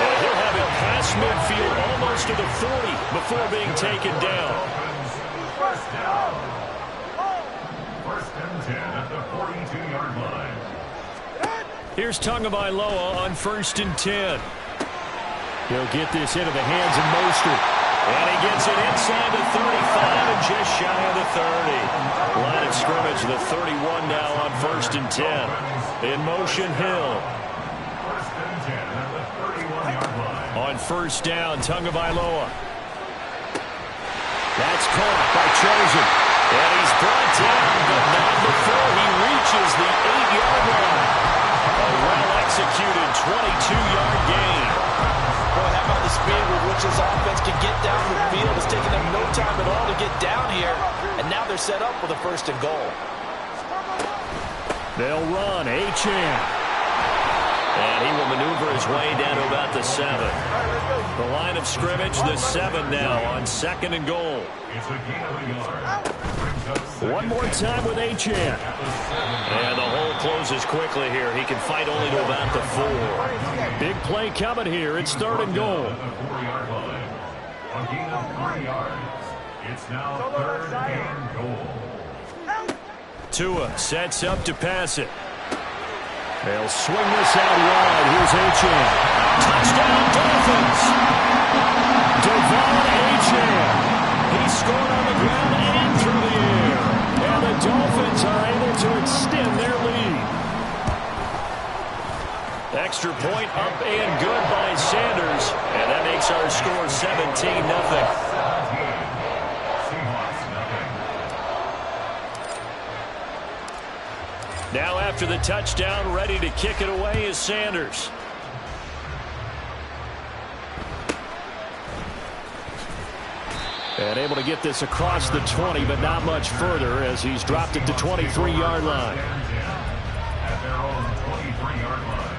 And he'll have it past midfield almost to the 40 before being taken down. First down. 1st and 10 at the 42-yard line. Here's Tagovailoa on 1st and 10. He'll get this into the hands of Mostert. And he gets it inside the 35 and just shy of the 30. Line of scrimmage, the 31 now on 1st and 10. In motion, Hill. 1st and 10 at the On first down, Tagovailoa. That's caught by Chosen. And he's brought down, but not before he reaches the 8-yard line. A well-executed 22-yard gain. Boy, how about the speed with which this offense can get down the field? It's taken them no time at all to get down here. And now they're set up with a 1st and goal. They'll run. Achane. And he will maneuver his way down to about the 7. The line of scrimmage, the 7 now on 2nd and goal. It's a gain of a yard. One more time with Achane. And the hole closes quickly here. He can fight only to about the 4. Big play coming here. It's 3rd and goal. The 4-yard line. A gain of 3 yards. It's now 3rd and goal. Tua sets up to pass it. They'll swing this out wide. Here's Achane. Touchdown, Dolphins. Devon Achane. He scored on the ground and through the air. And the Dolphins are able to extend their lead. Extra point up and good by Sanders. And that makes our score 17-0. Now after the touchdown, ready to kick it away is Sanders. And able to get this across the 20, but not much further as he's dropped it to 23-yard line. At their own 23-yard line.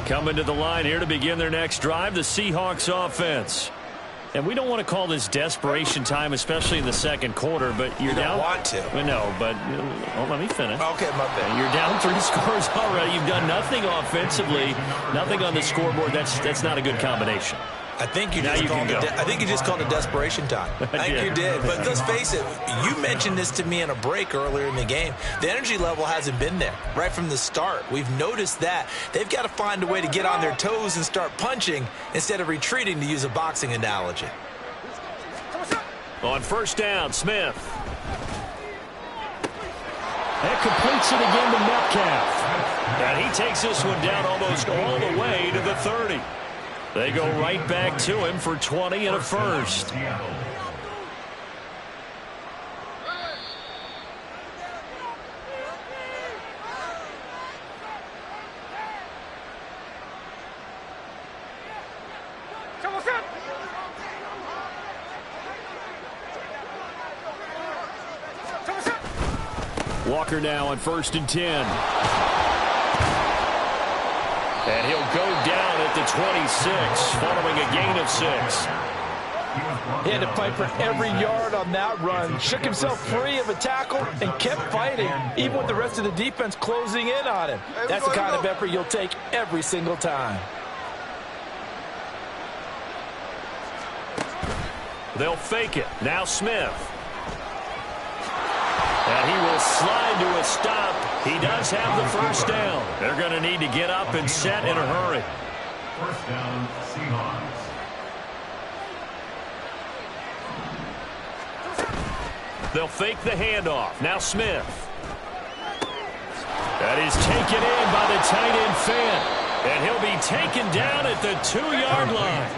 Coming to the line here to begin their next drive, the Seahawks offense. And we don't want to call this desperation time, especially in the 2nd quarter, but you're down. You don't want to. No, but let me finish. Okay, my bad. You're down 3 scores already. You've done nothing offensively, nothing on the scoreboard. That's not a good combination. I think you Now just you called can it. go. I think you just called it desperation time. I think you did. But let's face it. You mentioned this to me in a break earlier in the game. The energy level hasn't been there right from the start. We've noticed that they've got to find a way to get on their toes and start punching instead of retreating, to use a boxing analogy. On first down, Smith. That completes it again to Metcalf. And he takes this one down almost all the way to the 30. They go right back to him for 20 and a 1st. Walker now on 1st and 10. And he'll go down at the 26 following a gain of 6. He had to fight for every yard on that run. Shook himself free of a tackle and kept fighting, even with the rest of the defense closing in on him. That's the kind of effort you'll take every single time. They'll fake it. Now Smith. And he will slide to a stop. He does have the 1st down. They're going to need to get up and set in a hurry. 1st down, Seahawks. They'll fake the handoff. Now Smith. That is taken in by the tight end Fant. And he'll be taken down at the 2-yard line.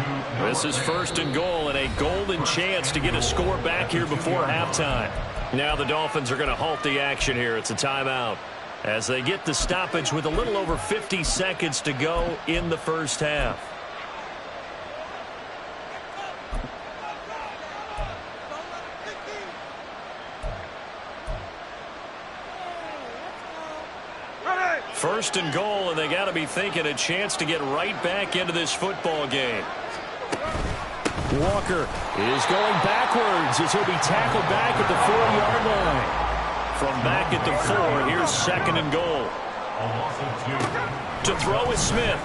This is 1st and goal and a golden chance to get a score back here before halftime. Now the Dolphins are going to halt the action here. It's a timeout as they get the stoppage with a little over 50 seconds to go in the 1st half. First and goal, and they got to be thinking a chance to get right back into this football game. Walker is going backwards as he'll be tackled back at the 4-yard line. From back at the 4, here's 2nd and goal. To throw is Smith.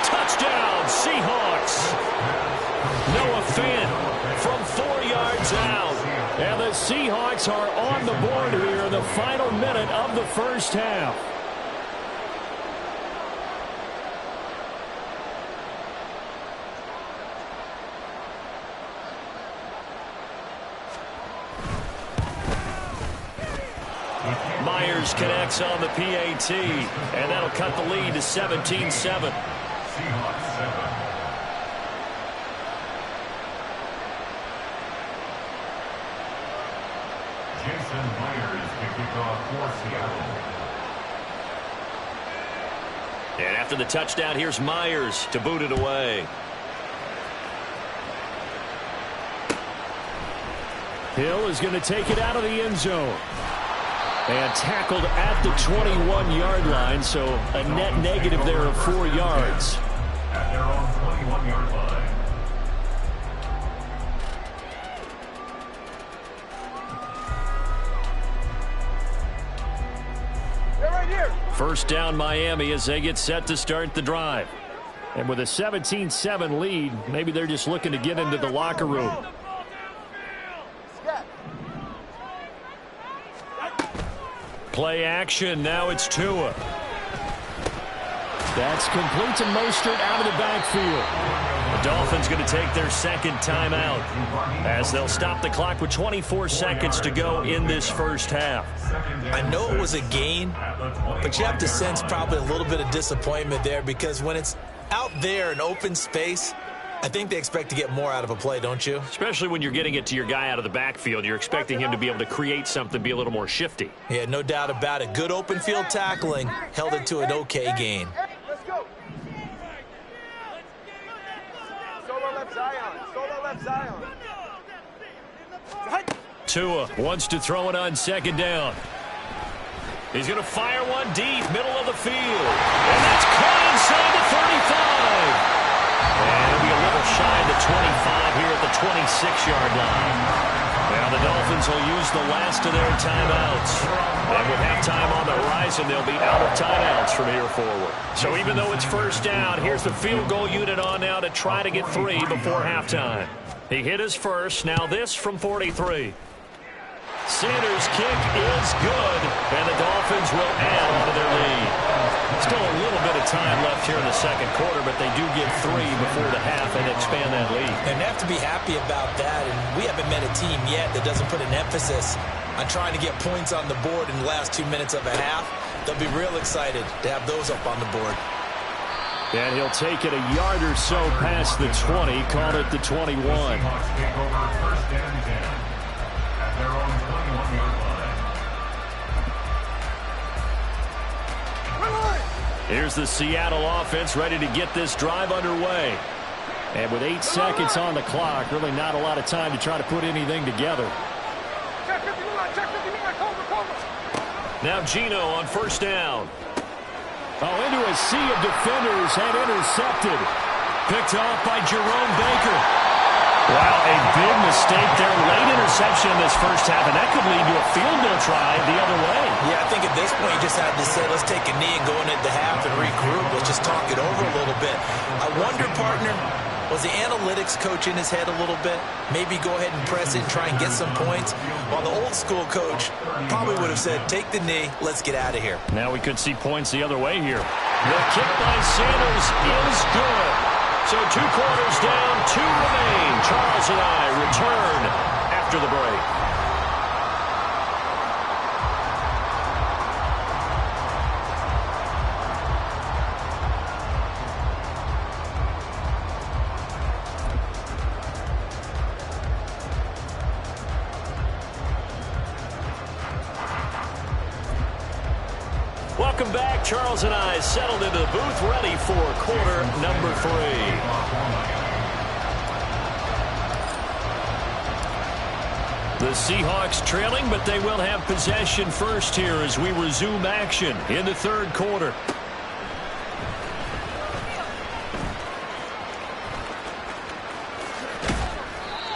Touchdown, Seahawks. Noah Fant from 4 yards out. And the Seahawks are on the board here in the final minute of the 1st half. Myers connects on the PAT, and that'll cut the lead to 17-7. Seahawks 7. Jason Myers to kick off for Seattle. And after the touchdown, here's Myers to boot it away. Hill is going to take it out of the end zone. And tackled at the 21-yard line, so a net negative there of 4 yards. At their own 21-yard line. They're right here. First down Miami as they get set to start the drive. And with a 17-7 lead, maybe they're just looking to get into the locker room. Play action. Now it's Tua. That's complete to Mostert out of the backfield. The Dolphins going to take their second timeout as they'll stop the clock with 24 seconds to go in this first half. I know it was a gain, but you have to sense probably a little bit of disappointment there because when it's out there in open space, I think they expect to get more out of a play, don't you? Especially when you're getting it to your guy out of the backfield. You're expecting him to be able to create something, be a little more shifty. Yeah, no doubt about it. Good open field tackling held it to an okay gain. Let's go. Solo left Zion. Solo left Zion. Tua wants to throw it on second down. He's going to fire one deep, middle of the field. And that's caught inside the 35. And it'll be a little shy of the 25 here at the 26-yard line. Now the Dolphins will use the last of their timeouts. And with halftime on the horizon, they'll be out of timeouts from here forward. So even though it's first down, here's the field goal unit on now to try to get 3 before halftime. He hit his first. Now this from 43. Sanders' kick is good, and the Dolphins will add on to their lead. Still a little bit of time left here in the second quarter, but they do get 3 before the half and expand that lead. And they have to be happy about that, and we haven't met a team yet that doesn't put an emphasis on trying to get points on the board in the last 2 minutes of a half. They'll be real excited to have those up on the board. And he'll take it a yard or so past the 20, called it the 21. Seahawks take over first and 10 at their own 21-yard line. Here's the Seattle offense ready to get this drive underway. And with 8 seconds on the clock, really not a lot of time to try to put anything together. Now Geno on first down. Oh, into a sea of defenders and intercepted. Picked off by Jerome Baker. Wow, a big mistake there. Late interception in this first half, and that could lead to a field goal try the other way. Yeah, I think at this point you just had to say, let's take a knee and go into the half and regroup. Let's just talk it over a little bit. I wonder, partner, was the analytics coach in his head a little bit? Maybe go ahead and press it and try and get some points? While the old school coach probably would have said, take the knee, let's get out of here. Now we could see points the other way here. The kick by Sanders is good. So 2 quarters down, 2 remain. Charles and I return after the break. Welcome back. Charles and I settled into the booth, ready for quarter number 3. The Seahawks trailing, but they will have possession first here as we resume action in the third quarter.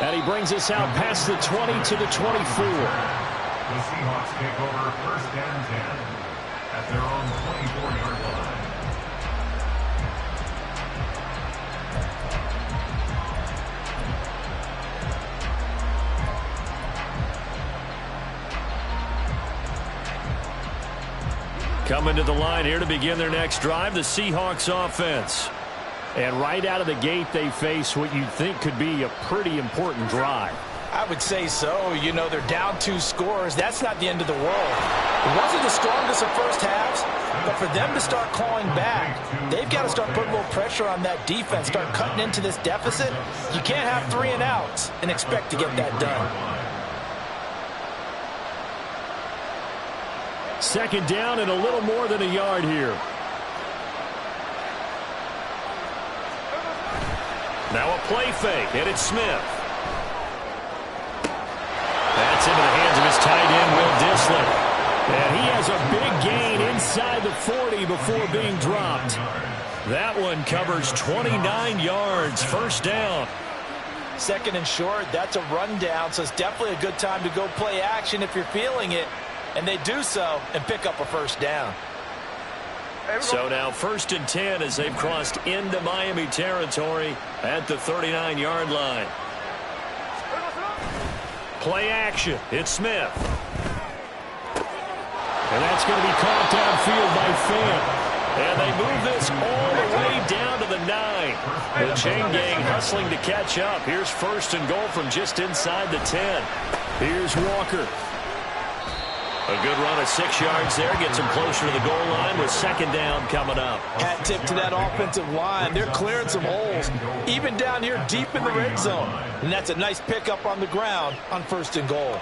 And he brings us out past the 20 to the 24. The Seahawks take over first and 10 at their own 24-yard line. Coming to the line here to begin their next drive, the Seahawks offense. And right out of the gate, they face what you'd think could be a pretty important drive. I would say so. You know, they're down 2 scores. That's not the end of the world. It wasn't the strongest of first halves, but for them to start clawing back, they've got to start putting a little pressure on that defense, start cutting into this deficit. You can't have 3 and outs and expect to get that done. Second down and a little more than a yard here. Now a play fake, and it's Smith. That's into the hands of his tight end, Will Dissler. And he has a big gain inside the 40 before being dropped. That one covers 29 yards, first down. Second and short, that's a rundown, so it's definitely a good time to go play action if you're feeling it. And they do so and pick up a first down. So now 1st and 10 as they've crossed into Miami territory at the 39-yard line. Play action. It's Smith. And that's going to be caught downfield by Fant. And they move this all the way down to the 9. The chain gang hustling to catch up. Here's 1st and goal from just inside the 10. Here's Walker. A good run of 6 yards there. Gets him closer to the goal line with 2nd down coming up. Hat tip to that offensive line. They're clearing some holes, even down here deep in the red zone. And that's a nice pickup on the ground on 1st and goal.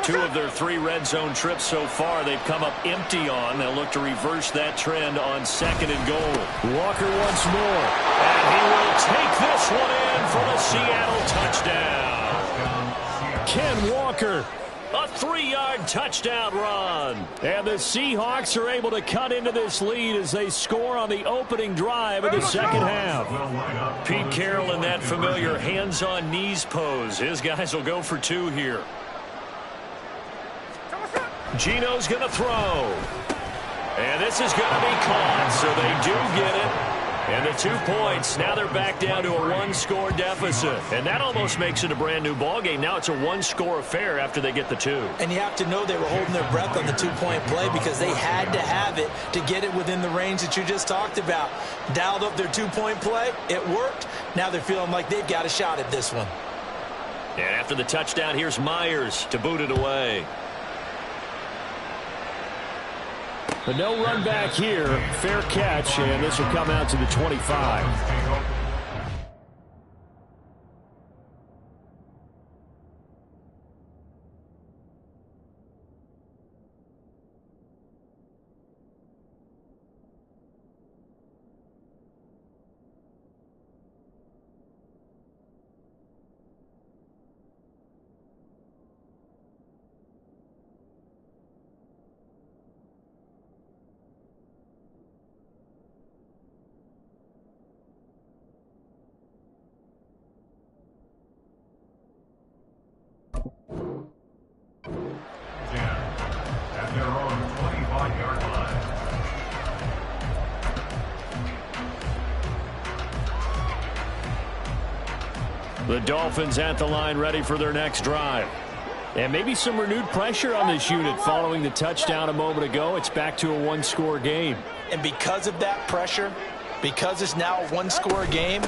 2 of their 3 red zone trips so far they've come up empty on. They'll look to reverse that trend on 2nd and goal. Walker once more. And he will take this one in for the Seattle touchdown. Ken Walker, a 3-yard touchdown run. And the Seahawks are able to cut into this lead as they score on the opening drive of the second half. Pete Carroll in that familiar hands-on knees pose. His guys will go for 2 here. Gino's going to throw. And this is going to be caught, so they do get it. And the 2 points, now they're back down to a 1-score deficit. And that almost makes it a brand-new ballgame. Now it's a 1-score affair after they get the 2. And you have to know they were holding their breath on the 2-point play because they had to have it to get it within the range that you just talked about. Dialed up their 2-point play. It worked. Now they're feeling like they've got a shot at this one. And after the touchdown, here's Myers to boot it away. But no run back here. Fair catch, and this will come out to the 25. At their own 25-yard line. The Dolphins at the line ready for their next drive. And maybe some renewed pressure on this unit following the touchdown a moment ago. It's back to a 1-score game. And because of that pressure, because it's now a 1-score game,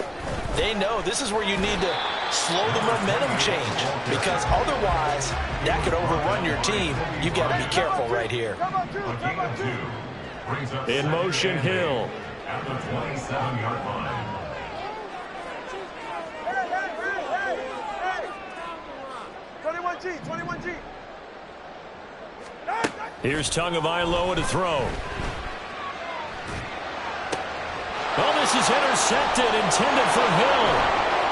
they know this is where you need to slow the momentum change, because otherwise that could overrun your team. You've got to be careful right here. In motion, Hill. At the 27-yard line. Hey, 21G. Here's Tagovailoa to throw. Oh, this is intercepted, intended for Hill.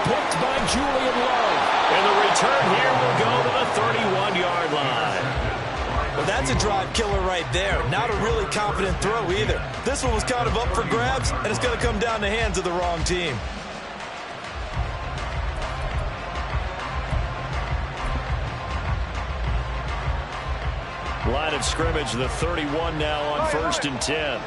Picked by Julian Love. And the return here will go to the 31-yard line. Well, that's a drive killer right there. Not a really confident throw either. This one was kind of up for grabs, and it's going to come down the hands of the wrong team. Line of scrimmage, the 31 now on 1st and 10.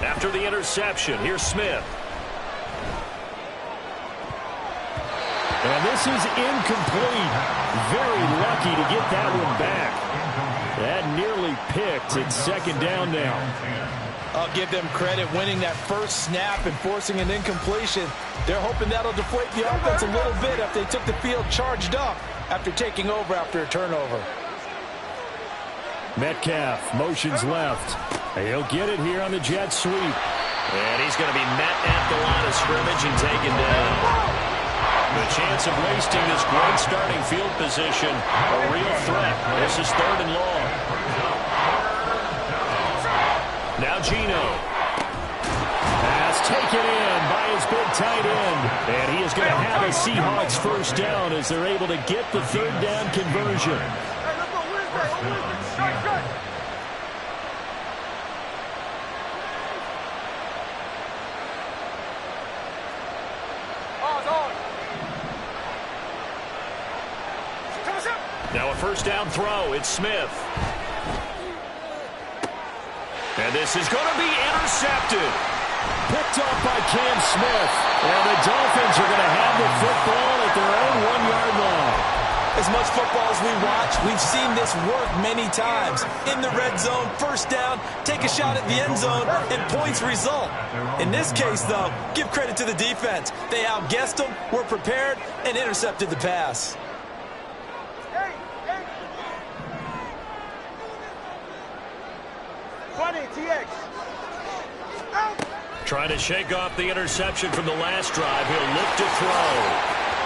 After the interception, here's Smith. And this is incomplete. Very lucky to get that one back. That nearly picked. It's second down now. I'll give them credit winning that first snap and forcing an incompletion. They're hoping that'll deflate the offense a little bit after they took the field charged up after taking over after a turnover. Metcalf motions left. He'll get it here on the jet sweep. And he's going to be met at the line of scrimmage and taken down. The chance of wasting this great starting field position, a real threat. This is 3rd and long. Now Geno. Pass taken in by his big tight end. And he is going to have a Seahawks first down as they're able to get the 3rd down conversion. Now a first down throw. It's Smith. And this is going to be intercepted. Picked off by Cam Smith. And the Dolphins are going to have the football at their own 1-yard line. As much football as we watch, we've seen this work many times. In the red zone, first down, take a shot at the end zone, and points result. In this case, though, give credit to the defense. They outguessed them, were prepared, and intercepted the pass. Trying to shake off the interception from the last drive. He'll look to throw.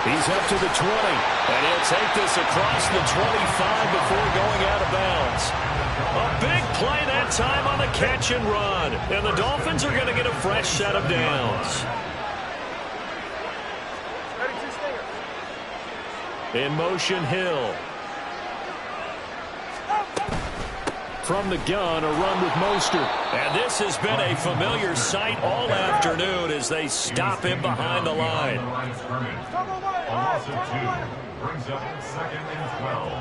He's up to the 20. And he'll take this across the 25 before going out of bounds. A big play that time on the catch and run. And the Dolphins are going to get a fresh set of downs. In motion, Hill. From the gun, a run with Mostert. And this has been a familiar sight all afternoon as they stop him behind the line. A loss of 2 brings up 2nd and 12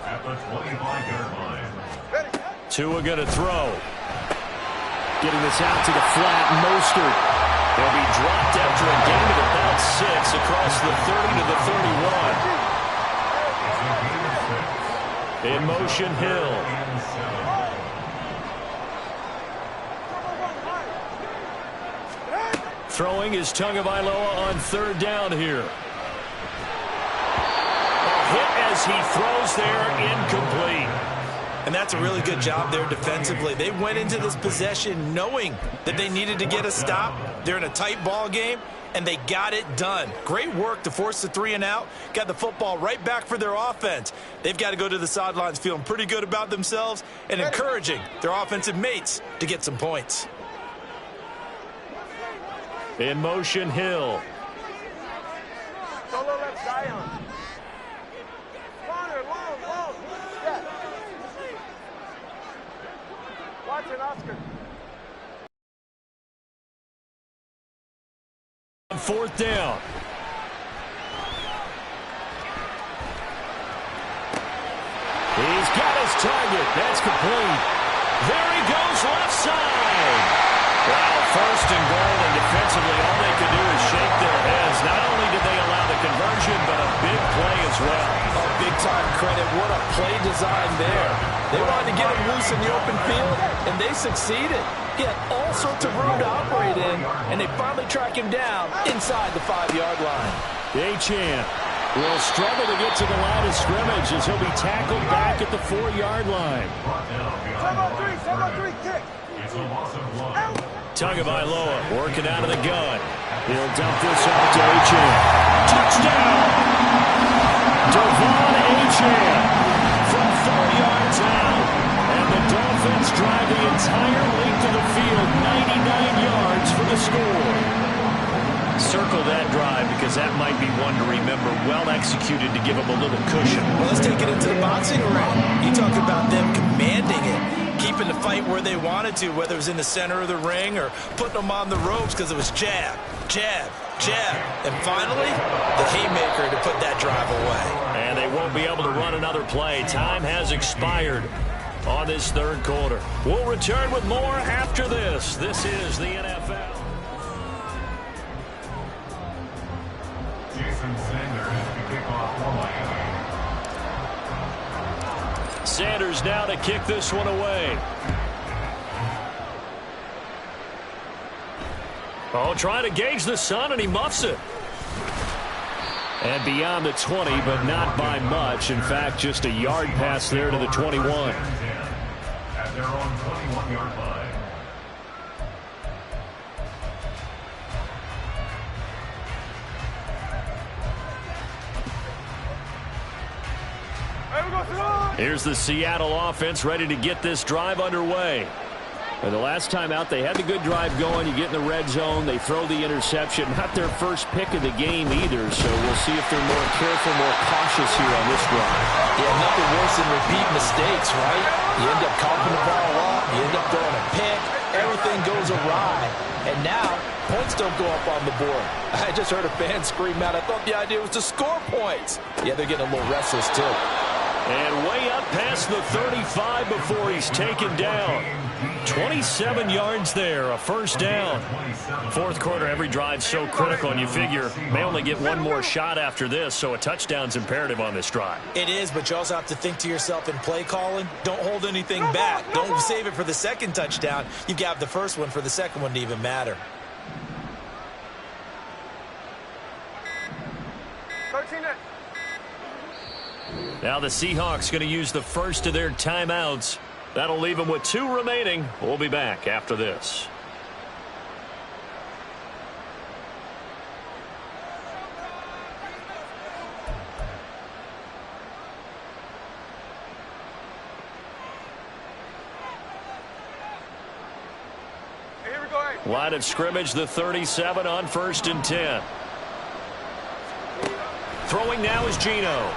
at the 25-yard line. Tua going to throw. Getting this out to the flat, Mostert. He'll be dropped after a gain of about 6 across the 30 to the 31. In motion, Hill. Throwing is Tagovailoa on 3rd down here. A hit as he throws there, incomplete. And that's a really good job there defensively. They went into this possession knowing that they needed to get a stop. They're in a tight ball game, and they got it done. Great work to force the 3 and out. Got the football right back for their offense. They've got to go to the sidelines feeling pretty good about themselves and encouraging their offensive mates to get some points. In motion, Hill. Solo left Zion. Corner, long. Yeah. Watson, Oscar. 4th down. He's got his target. That's complete. There he goes, left side. Well, 1st and goal, and defensively all they could do is shake their heads. Not only did they allow the conversion, but a big play as well. Oh, big-time credit. What a play design there. They wanted to get him loose in the open field, and they succeeded. He had all sorts of room to operate in, and they finally track him down inside the 5-yard line. Gtowncapp will struggle to get to the line of scrimmage as he'll be tackled back at the 4-yard line. 7-3, kick. It's a loss of 1. Tagovailoa working out of the gun. He'll dump this off to Gtowncapp. Touchdown! Devon Gtowncapp From 4 yards out. and the Dolphins drive the entire length of the field, 99 yards for the score. Circle that drive because that might be one to remember. Well executed to give them a little cushion. Well, let's take it into the boxing ring. You talk about them commanding it, keeping the fight where they wanted to, whether it was in the center of the ring or putting them on the ropes because it was jab, jab, jab. And finally, the haymaker to put that drive away. And they won't be able to run another play. Time has expired on this 3rd quarter. We'll return with more after this. This is the NFL. Jason Sanders to kick off for Miami. Sanders now to kick this one away. Oh, trying to gauge the sun, and he muffs it. And beyond the 20, but not by much. In fact, just a yard pass there to the 21. At their own 21-yard line. Here's the Seattle offense ready to get this drive underway. And the last time out, they had the good drive going. You get in the red zone, they throw the interception. Not their first pick of the game either, so we'll see if they're more careful, more cautious here on this drive. Yeah, nothing worse than repeat mistakes, right? You end up coughing the ball up, you end up throwing a pick, everything goes awry. And now, points don't go up on the board. I just heard a fan scream out, I thought the idea was to score points. Yeah, they're getting a little restless too. And way up past the 35 before he's taken down. 27 yards there, a first down. Fourth quarter, every drive's so critical, and you figure may only get one more shot after this, so a touchdown's imperative on this drive. It is, but you also have to think to yourself in play calling, don't hold anything back. Don't save it for the second touchdown. You've got the first one for the second one to even matter. 13 it. Now the Seahawks going to use the first of their timeouts. That'll leave them with 2 remaining. We'll be back after this. Hey, here we go. Line of scrimmage, the 37 on 1st and 10. Throwing now is Geno.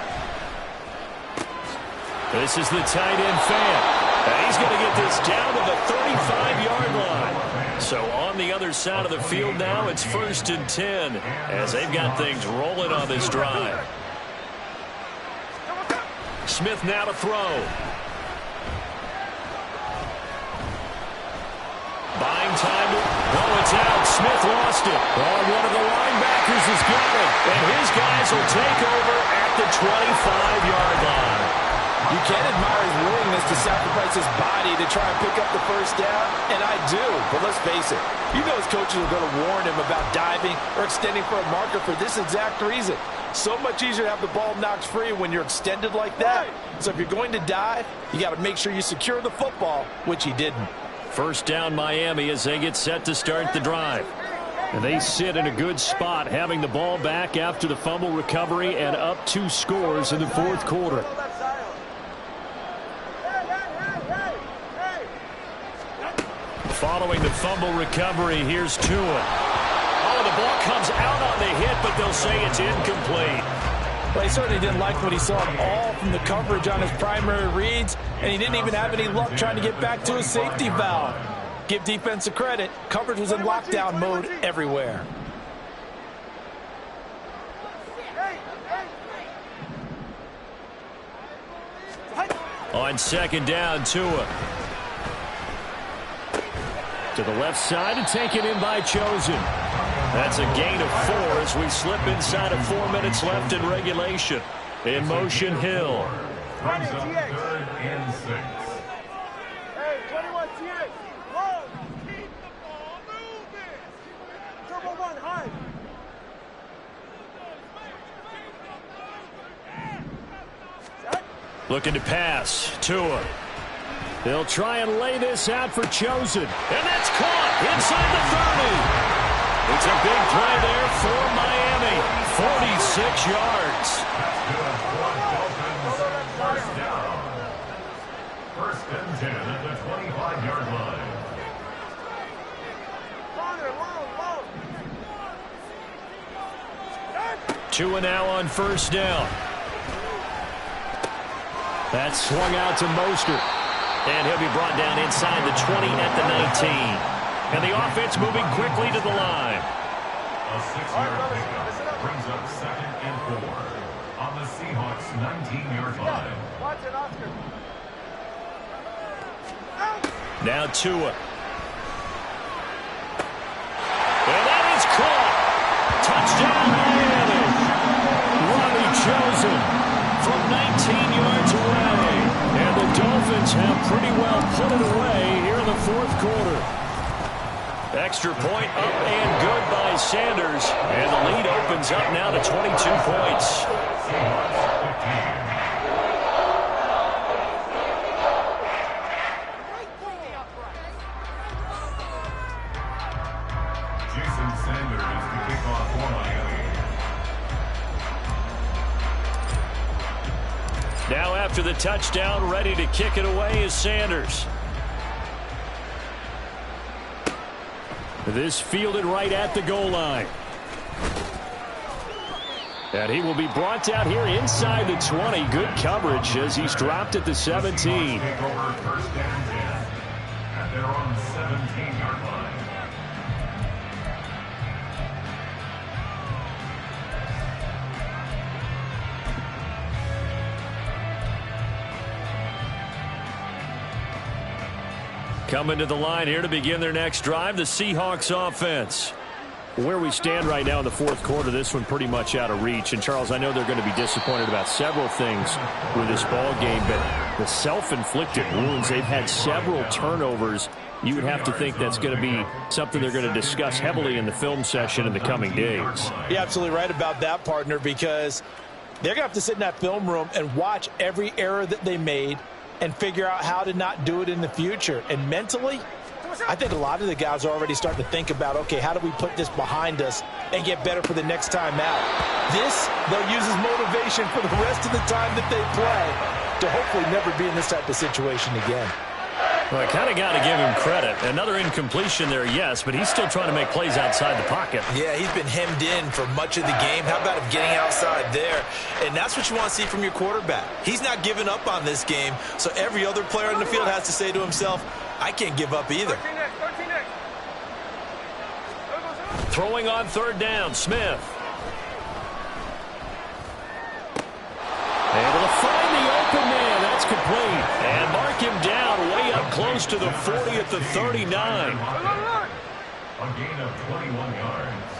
This is the tight end fan. And he's going to get this down to the 35-yard line. So on the other side of the field now, it's 1st and 10 as they've got things rolling on this drive. Smith now to throw. Buying time. Oh, it's out. Smith lost it. Oh, one of the linebackers has got it. And his guys will take over at the 25-yard line. You can admire his willingness to sacrifice his body to try and pick up the first down, and I do, but let's face it. You know his coaches are going to warn him about diving or extending for a marker for this exact reason. So much easier to have the ball knocked free when you're extended like that. So if you're going to dive, you got to make sure you secure the football, which he didn't. First down Miami as they get set to start the drive. And they sit in a good spot, having the ball back after the fumble recovery and up 2 scores in the fourth quarter. Following the fumble recovery, here's Tua. Oh, the ball comes out on the hit, but they'll say it's incomplete. Well, he certainly didn't like what he saw at all from the coverage on his primary reads, and he didn't even have any luck trying to get back to his safety valve. Give defense a credit. Coverage was in lockdown mode everywhere. On second down, Tua. To the left side and taken in by Chosen. That's a gain of 4 as we slip inside of 4 minutes left in regulation. In motion, Hill. Brings up 3rd and 6. Hey, 21 TX. Run. Keep the ball moving. Turbo 1, high. Looking to pass. Tua. They'll try and lay this out for Chosen. And that's caught inside the 30. It's a big play there for Miami. 46 yards. First down. 1st and 10 at the 25-yard line. Tua now on first down. That's swung out to Mostert. And he'll be brought down inside the 20 at the 19. And the offense moving quickly to the line. A 6-yard pickup brings up 2nd and 4 on the Seahawks' 19-yard line. Watch it, Oscar. Now Tua. And that is caught. Touchdown Miami. Robbie Chosen from 19 yards away. And the quarter. Extra point up and good by Sanders. And the lead opens up now to 22 points. Jason Sanders is the kickoff for Miami. Now after the touchdown, ready to kick it away is Sanders. This fielded right at the goal line. And he will be brought down here inside the 20. Good coverage as he's dropped at the 17. Take over first and 10 at their own 17-yard line. Coming to the line here to begin their next drive, the Seahawks offense. Where we stand right now in the fourth quarter, this one pretty much out of reach. And, Charles, I know they're going to be disappointed about several things with this ball game, but the self-inflicted wounds, they've had several turnovers. You would have to think that's going to be something they're going to discuss heavily in the film session in the coming days. You're absolutely right about that, partner, because they're going to have to sit in that film room and watch every error that they made and figure out how to not do it in the future. And mentally, I think a lot of the guys are already starting to think about, okay, how do we put this behind us and get better for the next time out? This, they'll use as motivation for the rest of the time that they play to hopefully never be in this type of situation again. Well, I kind of got to give him credit. Another incompletion there, yes, but he's still trying to make plays outside the pocket. Yeah, he's been hemmed in for much of the game. How about him getting outside there? And that's what you want to see from your quarterback. He's not giving up on this game, so every other player in the field has to say to himself, I can't give up either. 13 next. Throwing on third down, Smith. Able to find the open man. That's complete. And mark him down way up close to the 40 at the 39. A gain of 21 yards.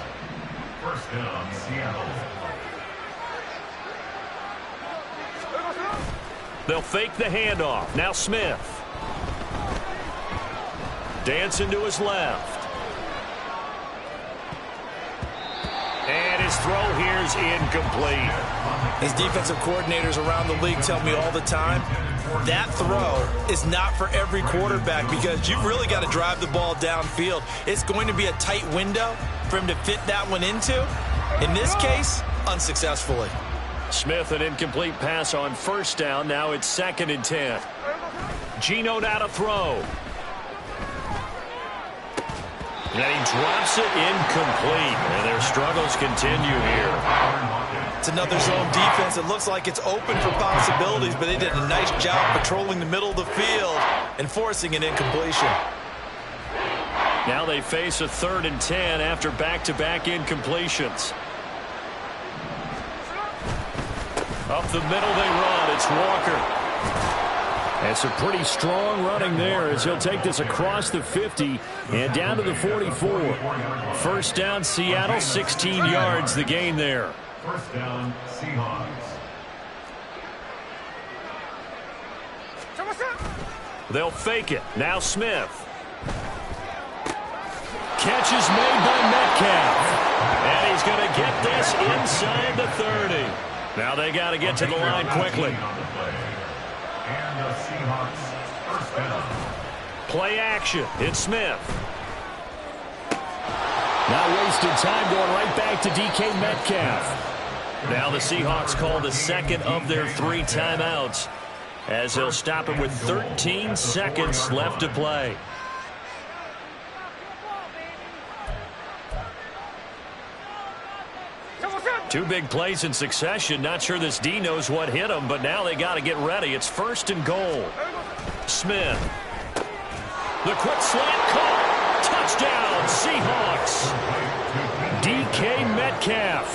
First down, Seattle. They'll fake the handoff. Now Smith. Dancing to his left. And his throw here is incomplete. As defensive coordinators around the league tell me all the time, that throw is not for every quarterback because you've really got to drive the ball downfield. It's going to be a tight window for him to fit that one into. In this case, unsuccessfully. Smith, an incomplete pass on first down. Now it's 2nd and 10. Geno now to throw. And he drops it incomplete. And their struggles continue here. It's another zone defense. It looks like it's open for possibilities, but they did a nice job patrolling the middle of the field and forcing an incompletion. Now they face a 3rd and 10 after back-to-back incompletions. Up the middle they run. It's Walker. It's a pretty strong running there as he'll take this across the 50 and down to the 44. First down, Seattle, 16 yards the gain there. First down, Seahawks. They'll fake it. Now Smith. Catch is made by Metcalf. And he's going to get this inside the 30. Now they got to get to the line quickly. And the Seahawks first down. Play action. It's Smith. Not wasting time, going right back to DK Metcalf. Now the Seahawks call the second of their 3 timeouts as they'll stop it with 13 seconds left to play. Two big plays in succession. Not sure this D knows what hit him, but now they got to get ready. It's 1st and goal. Smith. The quick slant caught. Touchdown, Seahawks. DK Metcalf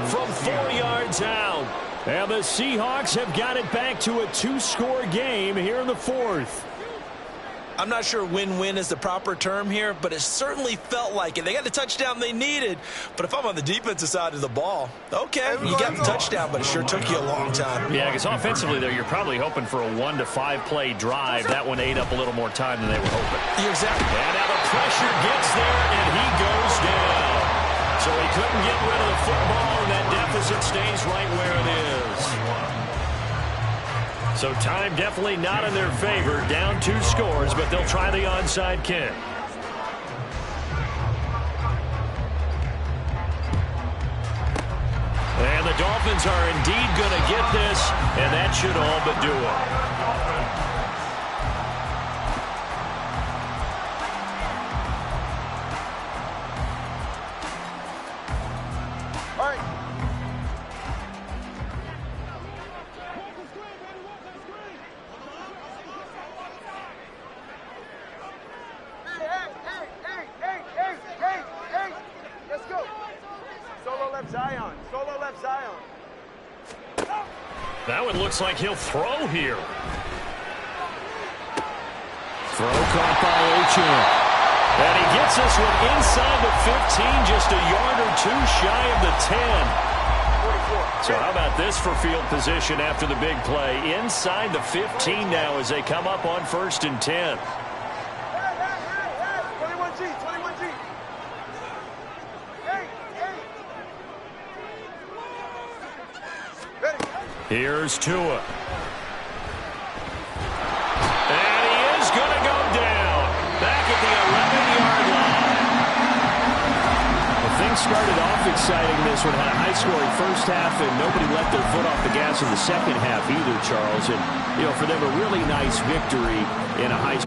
from 4 yards out. And the Seahawks have got it back to a 2-score game here in the 4th. I'm not sure win-win is the proper term here, but it certainly felt like it. They got the touchdown they needed, but if I'm on the defensive side of the ball, okay, you got the touchdown, but it sure took you a long time. Yeah, because offensively there, you're probably hoping for a 1 to 5 play drive. That one ate up a little more time than they were hoping. You're exactly. And now the pressure gets there, and he goes down. So he couldn't get rid of the football, and that deficit stays right where it is. So time definitely not in their favor. Down 2 scores, but they'll try the onside kick. And the Dolphins are indeed going to get this, and that should all but do it. That one looks like he'll throw here. Throw caught by Achane. And he gets this one inside the 15, just a yard or 2 shy of the 10. So how about this for field position after the big play? Inside the 15 now as they come up on 1st and 10. 21G, 21G. Here's Tua. And he is going to go down. Back at the 11-yard line. Well, things started off exciting. This one had a high-scoring first half, and nobody let their foot off the gas in the second half either, Charles. And, you know, for them, a really nice victory in a high